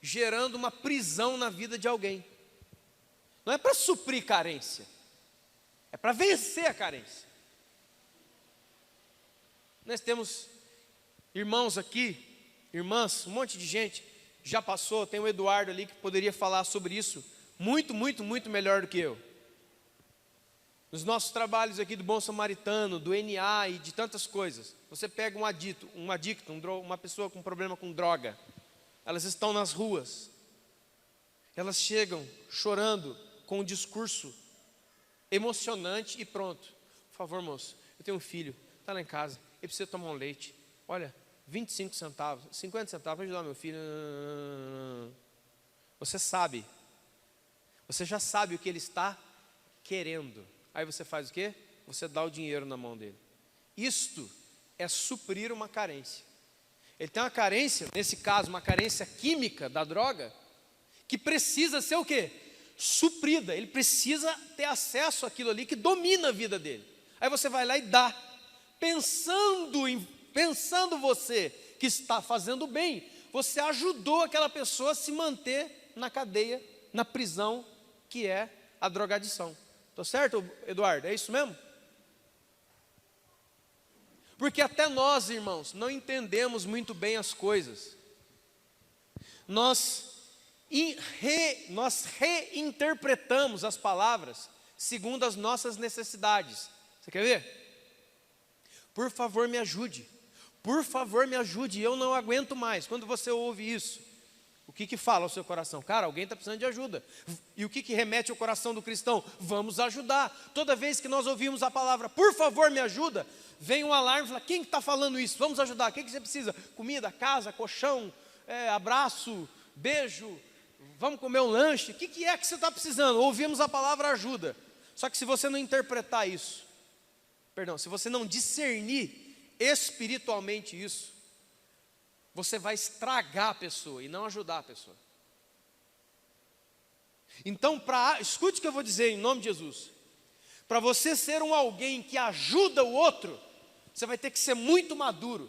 gerando uma prisão na vida de alguém. Não é para suprir carência, é para vencer a carência. Nós temos irmãos aqui, irmãs, um monte de gente já passou, tem o Eduardo ali que poderia falar sobre isso muito, muito, muito melhor do que eu. Nos nossos trabalhos aqui do Bom Samaritano, do NA e de tantas coisas, você pega um adicto, uma pessoa com problema com droga, elas estão nas ruas, elas chegam chorando com um discurso emocionante e pronto. Por favor, moço, eu tenho um filho, está lá em casa, ele precisa tomar um leite, olha, 25 centavos, 50 centavos, vou ajudar meu filho. Você sabe, você já sabe o que ele está querendo. Aí você faz o quê? Você dá o dinheiro na mão dele. Isto é suprir uma carência. Ele tem uma carência, nesse caso, uma carência química da droga, que precisa ser o quê? Suprida. Ele precisa ter acesso àquilo ali que domina a vida dele. Aí você vai lá e dá. Pensando você que está fazendo bem, você ajudou aquela pessoa a se manter na cadeia, na prisão, que é a drogadição. Estou certo, Eduardo? É isso mesmo? Porque até nós, irmãos, não entendemos muito bem as coisas. Nós reinterpretamos as palavras segundo as nossas necessidades. Você quer ver? Por favor, me ajude. Por favor, me ajude. Eu não aguento mais. Quando você ouve isso, o que fala ao seu coração? Cara, alguém está precisando de ajuda. E o que remete ao coração do cristão? Vamos ajudar. Toda vez que nós ouvimos a palavra, por favor, me ajuda, vem um alarme e fala, quem está falando isso? Vamos ajudar. O que você precisa? Comida, casa, colchão, abraço, beijo, vamos comer um lanche. O que é que você está precisando? Ouvimos a palavra ajuda. Só que se você não interpretar isso, se você não discernir espiritualmente isso, você vai estragar a pessoa e não ajudar a pessoa. Então, escute o que eu vou dizer em nome de Jesus. Para você ser alguém que ajuda o outro, você vai ter que ser muito maduro.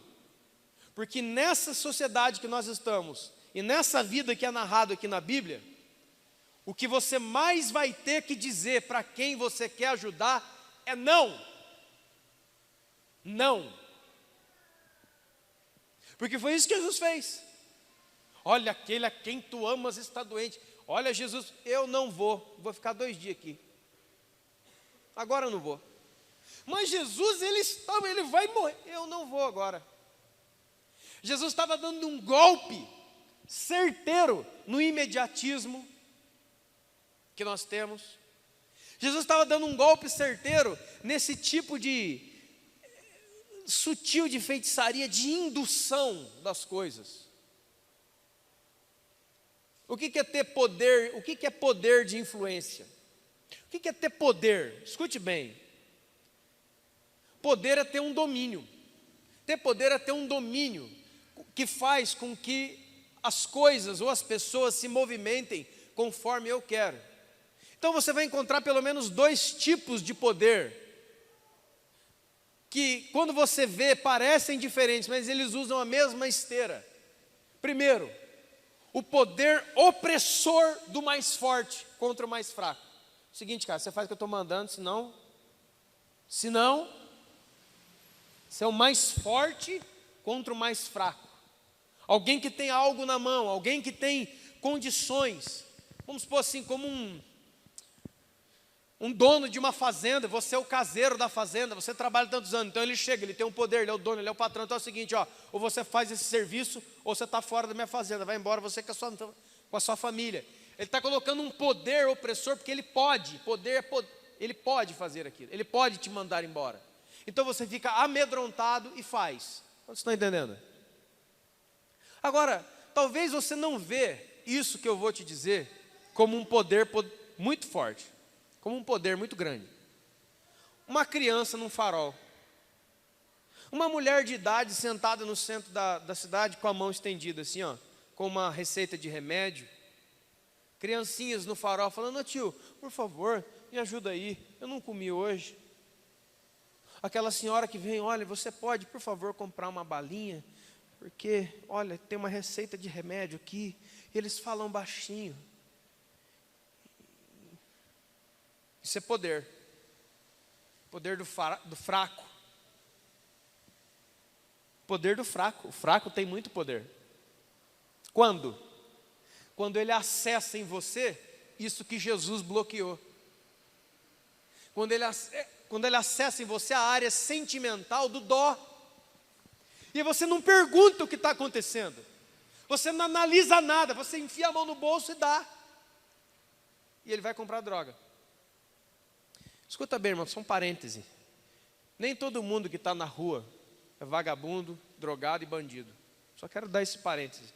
Porque nessa sociedade que nós estamos, e nessa vida que é narrado aqui na Bíblia, o que você mais vai ter que dizer para quem você quer ajudar é não. Não. Porque foi isso que Jesus fez. Olha, aquele a quem tu amas está doente. Olha, Jesus, eu não vou ficar 2 dias aqui. Agora eu não vou. Mas Jesus, ele vai morrer. Eu não vou agora. Jesus estava dando um golpe certeiro no imediatismo que nós temos. Jesus estava dando um golpe certeiro nesse tipo de sutil de feitiçaria, de indução das coisas. O que é ter poder? O que é poder de influência? O que é ter poder? Escute bem. Poder é ter um domínio. Ter poder é ter um domínio que faz com que as coisas ou as pessoas se movimentem conforme eu quero. Então você vai encontrar pelo menos 2 tipos de poder, que quando você vê parecem diferentes, mas eles usam a mesma esteira. Primeiro, o poder opressor do mais forte contra o mais fraco. Seguinte, cara, você faz o que eu estou mandando, senão, você é o mais forte contra o mais fraco. Alguém que tem algo na mão, alguém que tem condições. Vamos supor assim, como um dono de uma fazenda, você é o caseiro da fazenda, você trabalha tantos anos, então ele chega, ele tem um poder, ele é o dono, ele é o patrão. Então é o seguinte, ó, ou você faz esse serviço, ou você está fora da minha fazenda, vai embora você com a sua família. Ele está colocando um poder opressor, porque ele pode, ele pode fazer aquilo, ele pode te mandar embora. Então você fica amedrontado e faz. Vocês estão entendendo? Agora, talvez você não vê isso que eu vou te dizer como um poder muito forte, como um poder muito grande. Uma criança num farol. Uma mulher de idade sentada no centro da cidade com a mão estendida assim, ó, com uma receita de remédio. Criancinhas no farol falando, ô tio, por favor, me ajuda aí, eu não comi hoje. Aquela senhora que vem, olha, você pode, por favor, comprar uma balinha? Porque, olha, tem uma receita de remédio aqui, e eles falam baixinho. Isso é poder. Poder do fraco. Poder do fraco. O fraco tem muito poder. Quando? Quando ele acessa em você isso que Jesus bloqueou. Quando ele acessa em você a área sentimental do dó. E você não pergunta o que está acontecendo. Você não analisa nada, você enfia a mão no bolso e dá. E ele vai comprar droga. Escuta bem, irmão, só um parêntese. Nem todo mundo que está na rua é vagabundo, drogado e bandido. Só quero dar esse parêntese.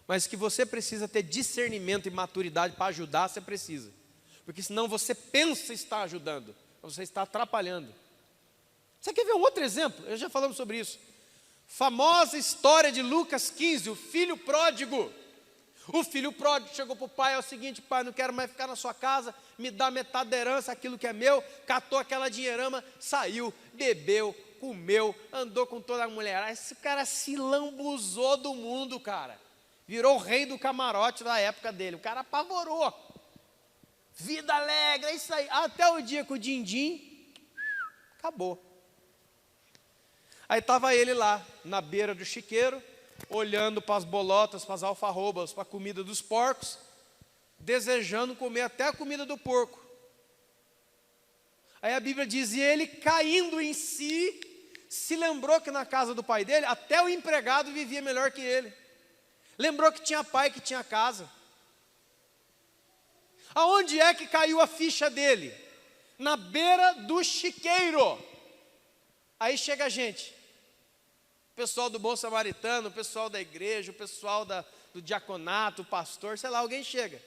Mas que você precisa ter discernimento e maturidade para ajudar, você precisa. Porque senão você pensa estar ajudando, mas você está atrapalhando. Você quer ver um outro exemplo? Eu já falamos sobre isso. Famosa história de Lucas 15, o filho pródigo. O filho pródigo chegou para o pai, é o seguinte, pai, não quero mais ficar na sua casa, me dá metade da herança, aquilo que é meu. Catou aquela dinheirama, saiu, bebeu, comeu, andou com toda a mulher. Esse cara se lambuzou do mundo, cara. Virou o rei do camarote da época dele. O cara apavorou. Vida alegre, é isso aí. Até o dia que o din-din acabou. Aí estava ele lá, na beira do chiqueiro, olhando para as bolotas, para as alfarrobas, para a comida dos porcos, desejando comer até a comida do porco. Aí a Bíblia diz, e ele caindo em si, se lembrou que na casa do pai dele, até o empregado vivia melhor que ele. Lembrou que tinha pai, que tinha casa. Aonde é que caiu a ficha dele? Na beira do chiqueiro. Aí chega a gente. O pessoal do Bom Samaritano, o pessoal da igreja, o pessoal do diaconato, o pastor, sei lá, alguém chega.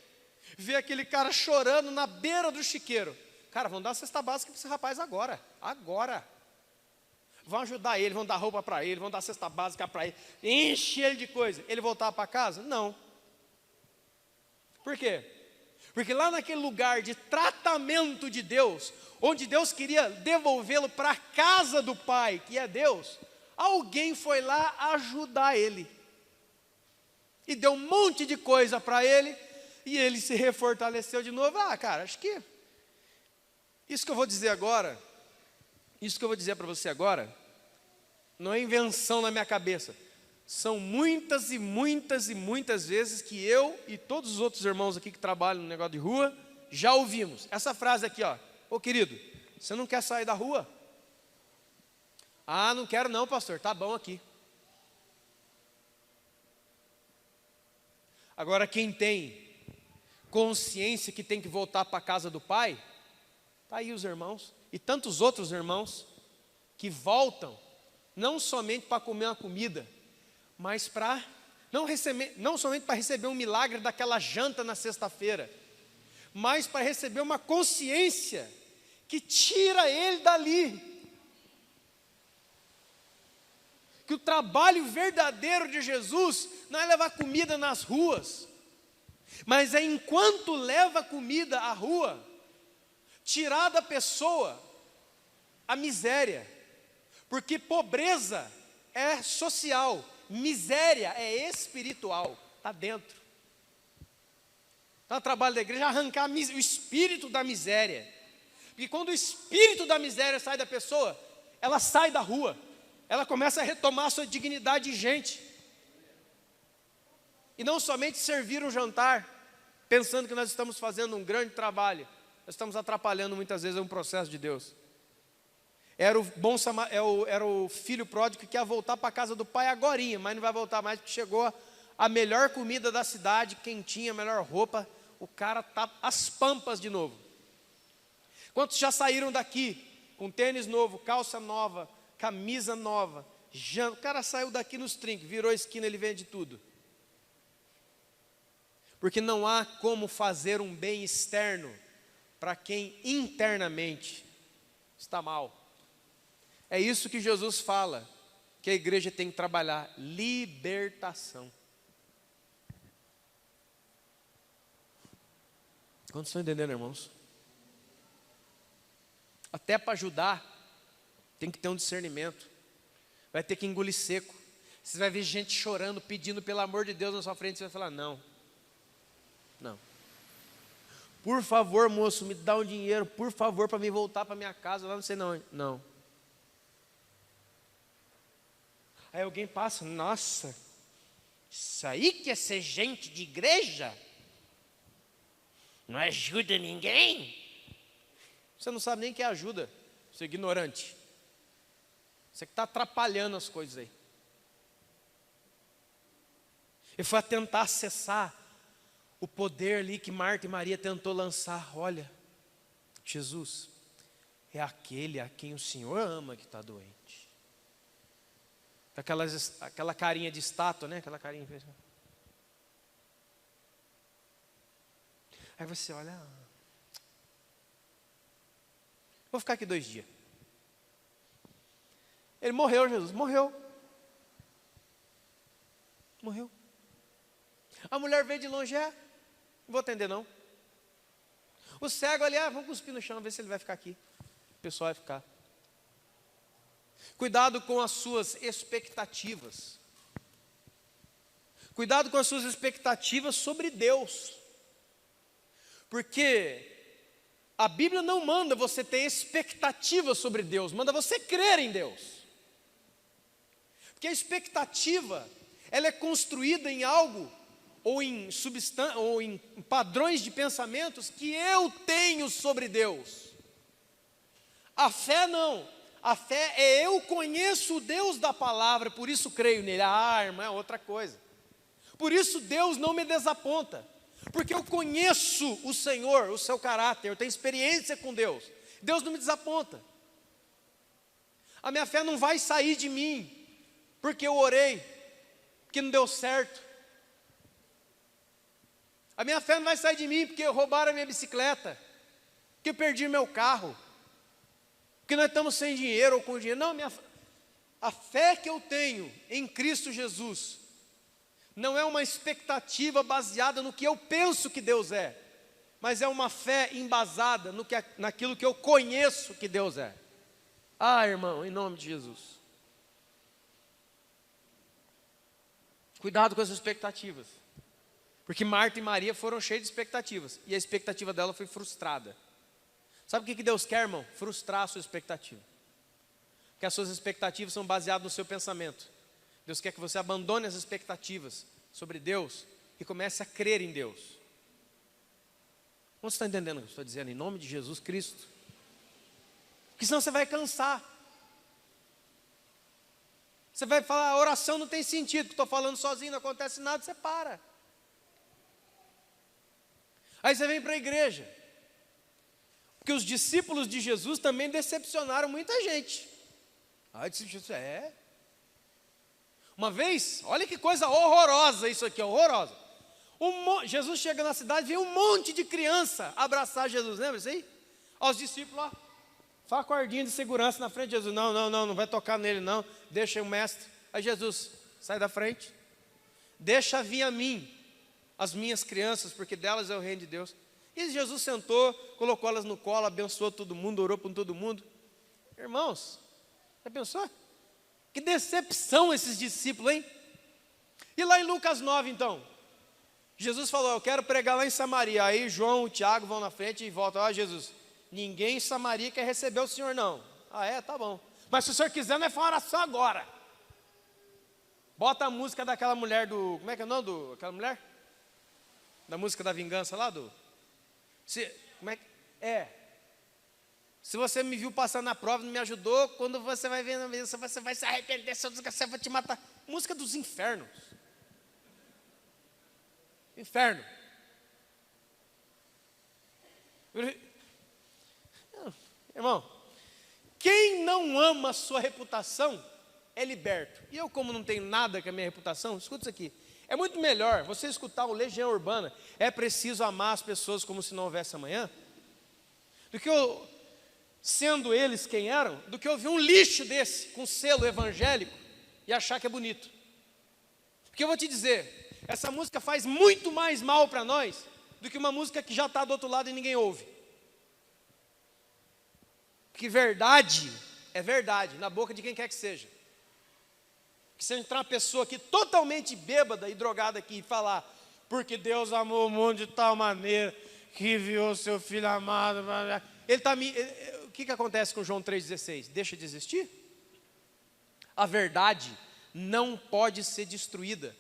Vê aquele cara chorando na beira do chiqueiro. Cara, vão dar uma cesta básica para esse rapaz agora. Agora. Vão ajudar ele, vão dar roupa para ele, vão dar cesta básica para ele. Enche ele de coisa. Ele voltar para casa? Não. Por quê? Porque lá naquele lugar de tratamento de Deus, onde Deus queria devolvê-lo para a casa do Pai, que é Deus, alguém foi lá ajudar ele. E deu um monte de coisa para ele, e ele se refortaleceu de novo. Ah, cara, acho que isso que eu vou dizer agora, isso que eu vou dizer para você agora, não é invenção na minha cabeça. São muitas e muitas e muitas vezes que eu e todos os outros irmãos aqui que trabalham no negócio de rua, já ouvimos. Essa frase aqui, ó. Ô querido, você não quer sair da rua? Ah, não quero não, pastor, tá bom aqui. Agora quem tem consciência que tem que voltar para a casa do pai, Está aí os irmãos, e tantos outros irmãos, que voltam, não somente para comer uma comida, mas para, não somente para receber um milagre daquela janta na sexta-feira, mas para receber uma consciência que tira ele dali. Que o trabalho verdadeiro de Jesus não é levar comida nas ruas, mas é enquanto leva comida à rua, tirar da pessoa a miséria, porque pobreza é social, miséria é espiritual, está dentro. Então o trabalho da igreja é arrancar o espírito da miséria, porque quando o espírito da miséria sai da pessoa, ela sai da rua, ela começa a retomar a sua dignidade de gente, e não somente servir um jantar, pensando que nós estamos fazendo um grande trabalho, nós estamos atrapalhando muitas vezes um processo de Deus. Era o filho pródigo que ia voltar para a casa do pai agorinha, mas não vai voltar mais porque chegou a melhor comida da cidade, quentinha, a melhor roupa, o cara está às pampas de novo. Quantos já saíram daqui com tênis novo, calça nova, camisa nova, janta, o cara saiu daqui nos trincos, virou a esquina, ele vende tudo. Porque não há como fazer um bem externo para quem internamente está mal. É isso que Jesus fala, que a igreja tem que trabalhar, libertação. Quantos estão entendendo, irmãos? Até para ajudar, tem que ter um discernimento. Vai ter que engolir seco. Você vai ver gente chorando, pedindo pelo amor de Deus na sua frente, você vai falar, não. Por favor, moço, me dá um dinheiro, por favor, para mim voltar para minha casa, lá não sei não. Não. Aí alguém passa, nossa, isso aí que é ser gente de igreja? Não ajuda ninguém? Você não sabe nem que é ajuda, você é ignorante. Você que está atrapalhando as coisas aí. Ele foi a tentar acessar o poder ali que Marta e Maria tentou lançar. Olha, Jesus é aquele a quem o Senhor ama que está doente. Aquela carinha de estátua, né? Aquela carinha. Aí você olha, vou ficar aqui 2 dias. Ele morreu, Jesus, morreu. A mulher veio de longe, não vou atender não. O cego ali, vamos cuspir no chão, ver se ele vai ficar aqui. O pessoal vai ficar. Cuidado com as suas expectativas. Cuidado com as suas expectativas sobre Deus. Porque a Bíblia não manda você ter expectativas sobre Deus, manda você crer em Deus. Porque a expectativa, ela é construída em algo, ou em padrões de pensamentos que eu tenho sobre Deus. A fé não. A fé é eu conheço o Deus da palavra, por isso creio nele. Irmão, é outra coisa. Por isso Deus não me desaponta, porque eu conheço o Senhor, o seu caráter, eu tenho experiência com Deus. Deus não me desaponta. A minha fé não vai sair de mim porque eu orei, porque não deu certo. A minha fé não vai sair de mim porque roubaram a minha bicicleta, porque eu perdi meu carro, porque nós estamos sem dinheiro ou com dinheiro. Não, a fé que eu tenho em Cristo Jesus não é uma expectativa baseada no que eu penso que Deus é, mas é uma fé embasada naquilo que eu conheço que Deus é. Irmão, em nome de Jesus. Cuidado com as expectativas. Porque Marta e Maria foram cheias de expectativas, e a expectativa dela foi frustrada. Sabe o que Deus quer, irmão? Frustrar a sua expectativa. Porque as suas expectativas são baseadas no seu pensamento. Deus quer que você abandone as expectativas sobre Deus e comece a crer em Deus. Você está entendendo o que eu estou dizendo? Em nome de Jesus Cristo. Porque senão você vai cansar. Você vai falar, a oração não tem sentido, que estou falando sozinho, não acontece nada, você para. Aí você vem para a igreja. Porque os discípulos de Jesus também decepcionaram muita gente. Discípulos de Jesus, Uma vez, olha que coisa horrorosa isso aqui, horrorosa. Jesus chega na cidade, vem um monte de criança abraçar Jesus, lembra isso aí? Os discípulos lá, facordinho de segurança na frente de Jesus. Não vai tocar nele não, deixa o mestre. Aí Jesus, sai da frente, deixa vir a mim as minhas crianças, porque delas é o reino de Deus. E Jesus sentou, colocou elas no colo, abençoou todo mundo, orou por todo mundo. Irmãos, já pensou? Que decepção esses discípulos, hein? E lá em Lucas 9 então, Jesus falou, eu quero pregar lá em Samaria. Aí João e Tiago vão na frente e voltam, Jesus, ninguém em Samaria quer receber o Senhor não. Tá bom. Mas se o Senhor quiser, não é uma oração agora. Bota a música daquela mulher como é que é o nome daquela mulher? Da música da vingança lá Se você me viu passando na prova, não me ajudou, quando você vai ver, você vai se arrepender, seu desgraçado, vai te matar. Música dos infernos. Inferno. Irmão, quem não ama a sua reputação é liberto. E eu, como não tenho nada com a minha reputação, escuta isso aqui. É muito melhor você escutar o Legião Urbana, é preciso amar as pessoas como se não houvesse amanhã, do que sendo eles quem eram, do que ouvir um lixo desse, com selo evangélico, e achar que é bonito. Porque eu vou te dizer, essa música faz muito mais mal para nós, do que uma música que já está do outro lado e ninguém ouve. Porque verdade é verdade, na boca de quem quer que seja. Que se entrar uma pessoa aqui totalmente bêbada e drogada aqui e falar, porque Deus amou o mundo de tal maneira, que enviou seu filho amado, o que acontece com João 3,16? Deixa de existir? A verdade não pode ser destruída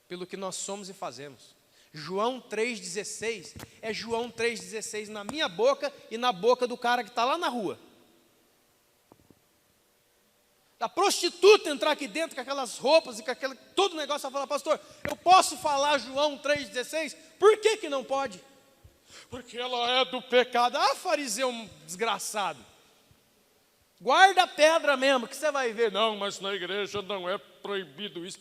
pelo que nós somos e fazemos. João 3,16 é João 3,16 na minha boca e na boca do cara que está lá na rua. Da prostituta entrar aqui dentro com aquelas roupas e com todo o negócio, e falar, pastor, eu posso falar João 3,16? Por que não pode? Porque ela é do pecado. Fariseu desgraçado. Guarda a pedra mesmo, que você vai ver. Não, mas na igreja não é proibido isso.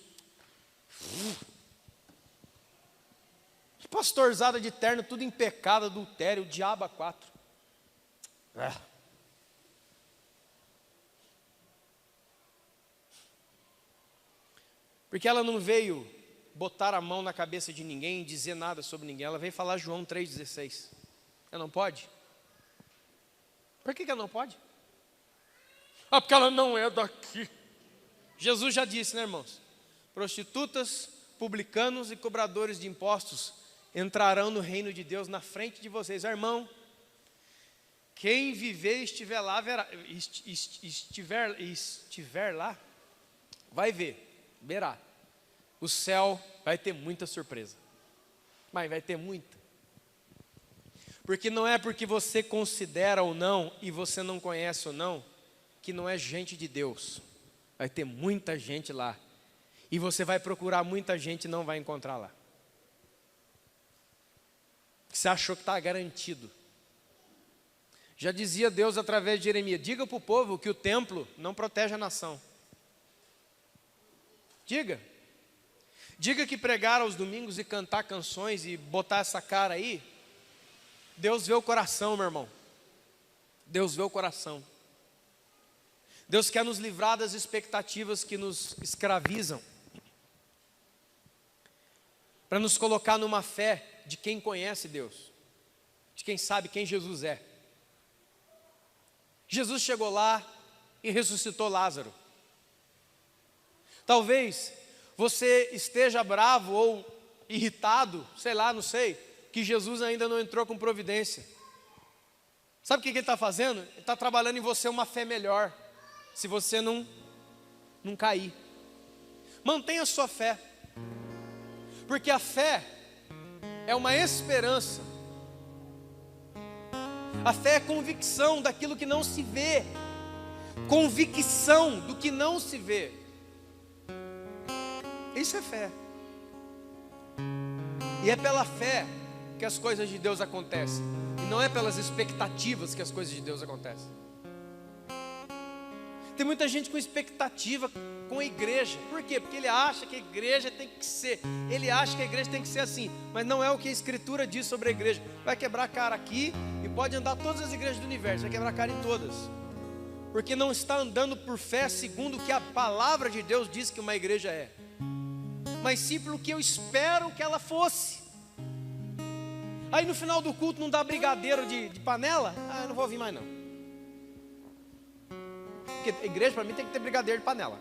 Pastorzada de terno, tudo em pecado, adultério, o diabo a quatro. Porque ela não veio botar a mão na cabeça de ninguém, dizer nada sobre ninguém. Ela veio falar João 3,16. Ela não pode? Por que ela não pode? Porque ela não é daqui. Jesus já disse, né, irmãos? Prostitutas, publicanos e cobradores de impostos entrarão no reino de Deus na frente de vocês. Irmão, quem viver e estiver lá, estiver lá, vai verá. O céu vai ter muita surpresa. Mas vai ter muita. Porque não é porque você considera ou não, e você não conhece ou não, que não é gente de Deus. Vai ter muita gente lá. E você vai procurar muita gente e não vai encontrar lá. Você achou que está garantido. Já dizia Deus através de Jeremias, diga para o povo que o templo não protege a nação. Diga que pregar aos domingos e cantar canções e botar essa cara aí, Deus vê o coração, meu irmão. Deus vê o coração. Deus quer nos livrar das expectativas que nos escravizam, para nos colocar numa fé de quem conhece Deus, de quem sabe quem Jesus é. Jesus chegou lá e ressuscitou Lázaro. Talvez você esteja bravo ou irritado, sei lá, não sei, que Jesus ainda não entrou com providência. Sabe o que ele está fazendo? Ele está trabalhando em você uma fé melhor, se você não cair. Mantenha a sua fé, porque a fé é uma esperança. A fé é convicção daquilo que não se vê, convicção do que não se vê. Isso é fé. E é pela fé que as coisas de Deus acontecem, e não é pelas expectativas que as coisas de Deus acontecem. Tem muita gente com expectativa com a igreja. Por quê? Porque ele acha que a igreja tem que ser. Ele acha que a igreja tem que ser assim. Mas não é o que a Escritura diz sobre a igreja. Vai quebrar a cara aqui e pode andar todas as igrejas do universo. Vai quebrar a cara em todas. Porque não está andando por fé segundo o que a palavra de Deus diz que uma igreja é. Mas sim pelo que eu espero que ela fosse. Aí no final do culto não dá brigadeiro de panela. Ah, eu não vou vir mais não. Porque a igreja para mim tem que ter brigadeiro de panela.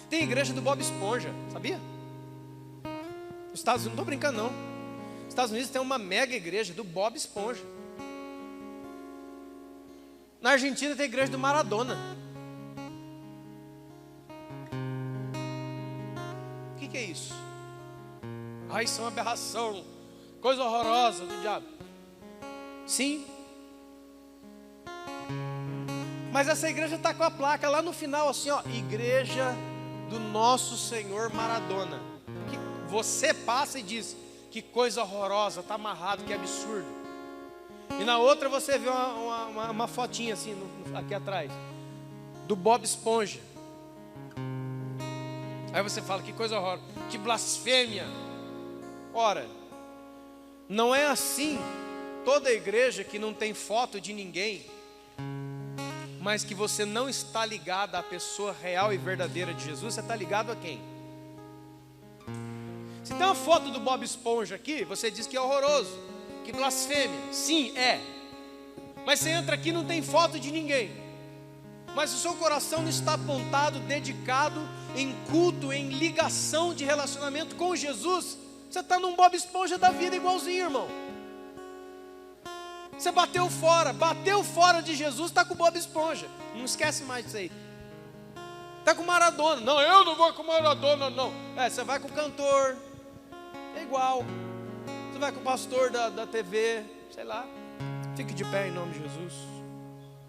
Tem igreja do Bob Esponja, sabia? Nos Estados Unidos, não estou brincando não. Nos Estados Unidos tem uma mega igreja do Bob Esponja. Na Argentina tem a igreja do Maradona. O que é isso? Ah, isso é uma aberração, coisa horrorosa do diabo. Sim. Mas essa igreja está com a placa lá no final assim, ó, Igreja do Nosso Senhor Maradona. Que você passa e diz, que coisa horrorosa, está amarrado, que absurdo. E na outra você vê uma fotinha assim, aqui atrás, do Bob Esponja. Aí você fala, que coisa horrorosa, que blasfêmia. Ora, não é assim toda igreja que não tem foto de ninguém, mas que você não está ligado à pessoa real e verdadeira de Jesus. Você está ligado a quem? Se tem uma foto do Bob Esponja aqui, você diz que é horroroso, que blasfêmia. Sim, é. Mas você entra aqui e não tem foto de ninguém, mas o seu coração não está apontado, dedicado, em culto, em ligação de relacionamento com Jesus. Você está num Bob Esponja da vida igualzinho, irmão. Você bateu fora de Jesus, está com o Bob Esponja. Não esquece mais disso aí. Está com Maradona. Não, eu não vou com Maradona, não. Você vai com o cantor, é igual. Você vai com o pastor da TV, sei lá. Fique de pé em nome de Jesus.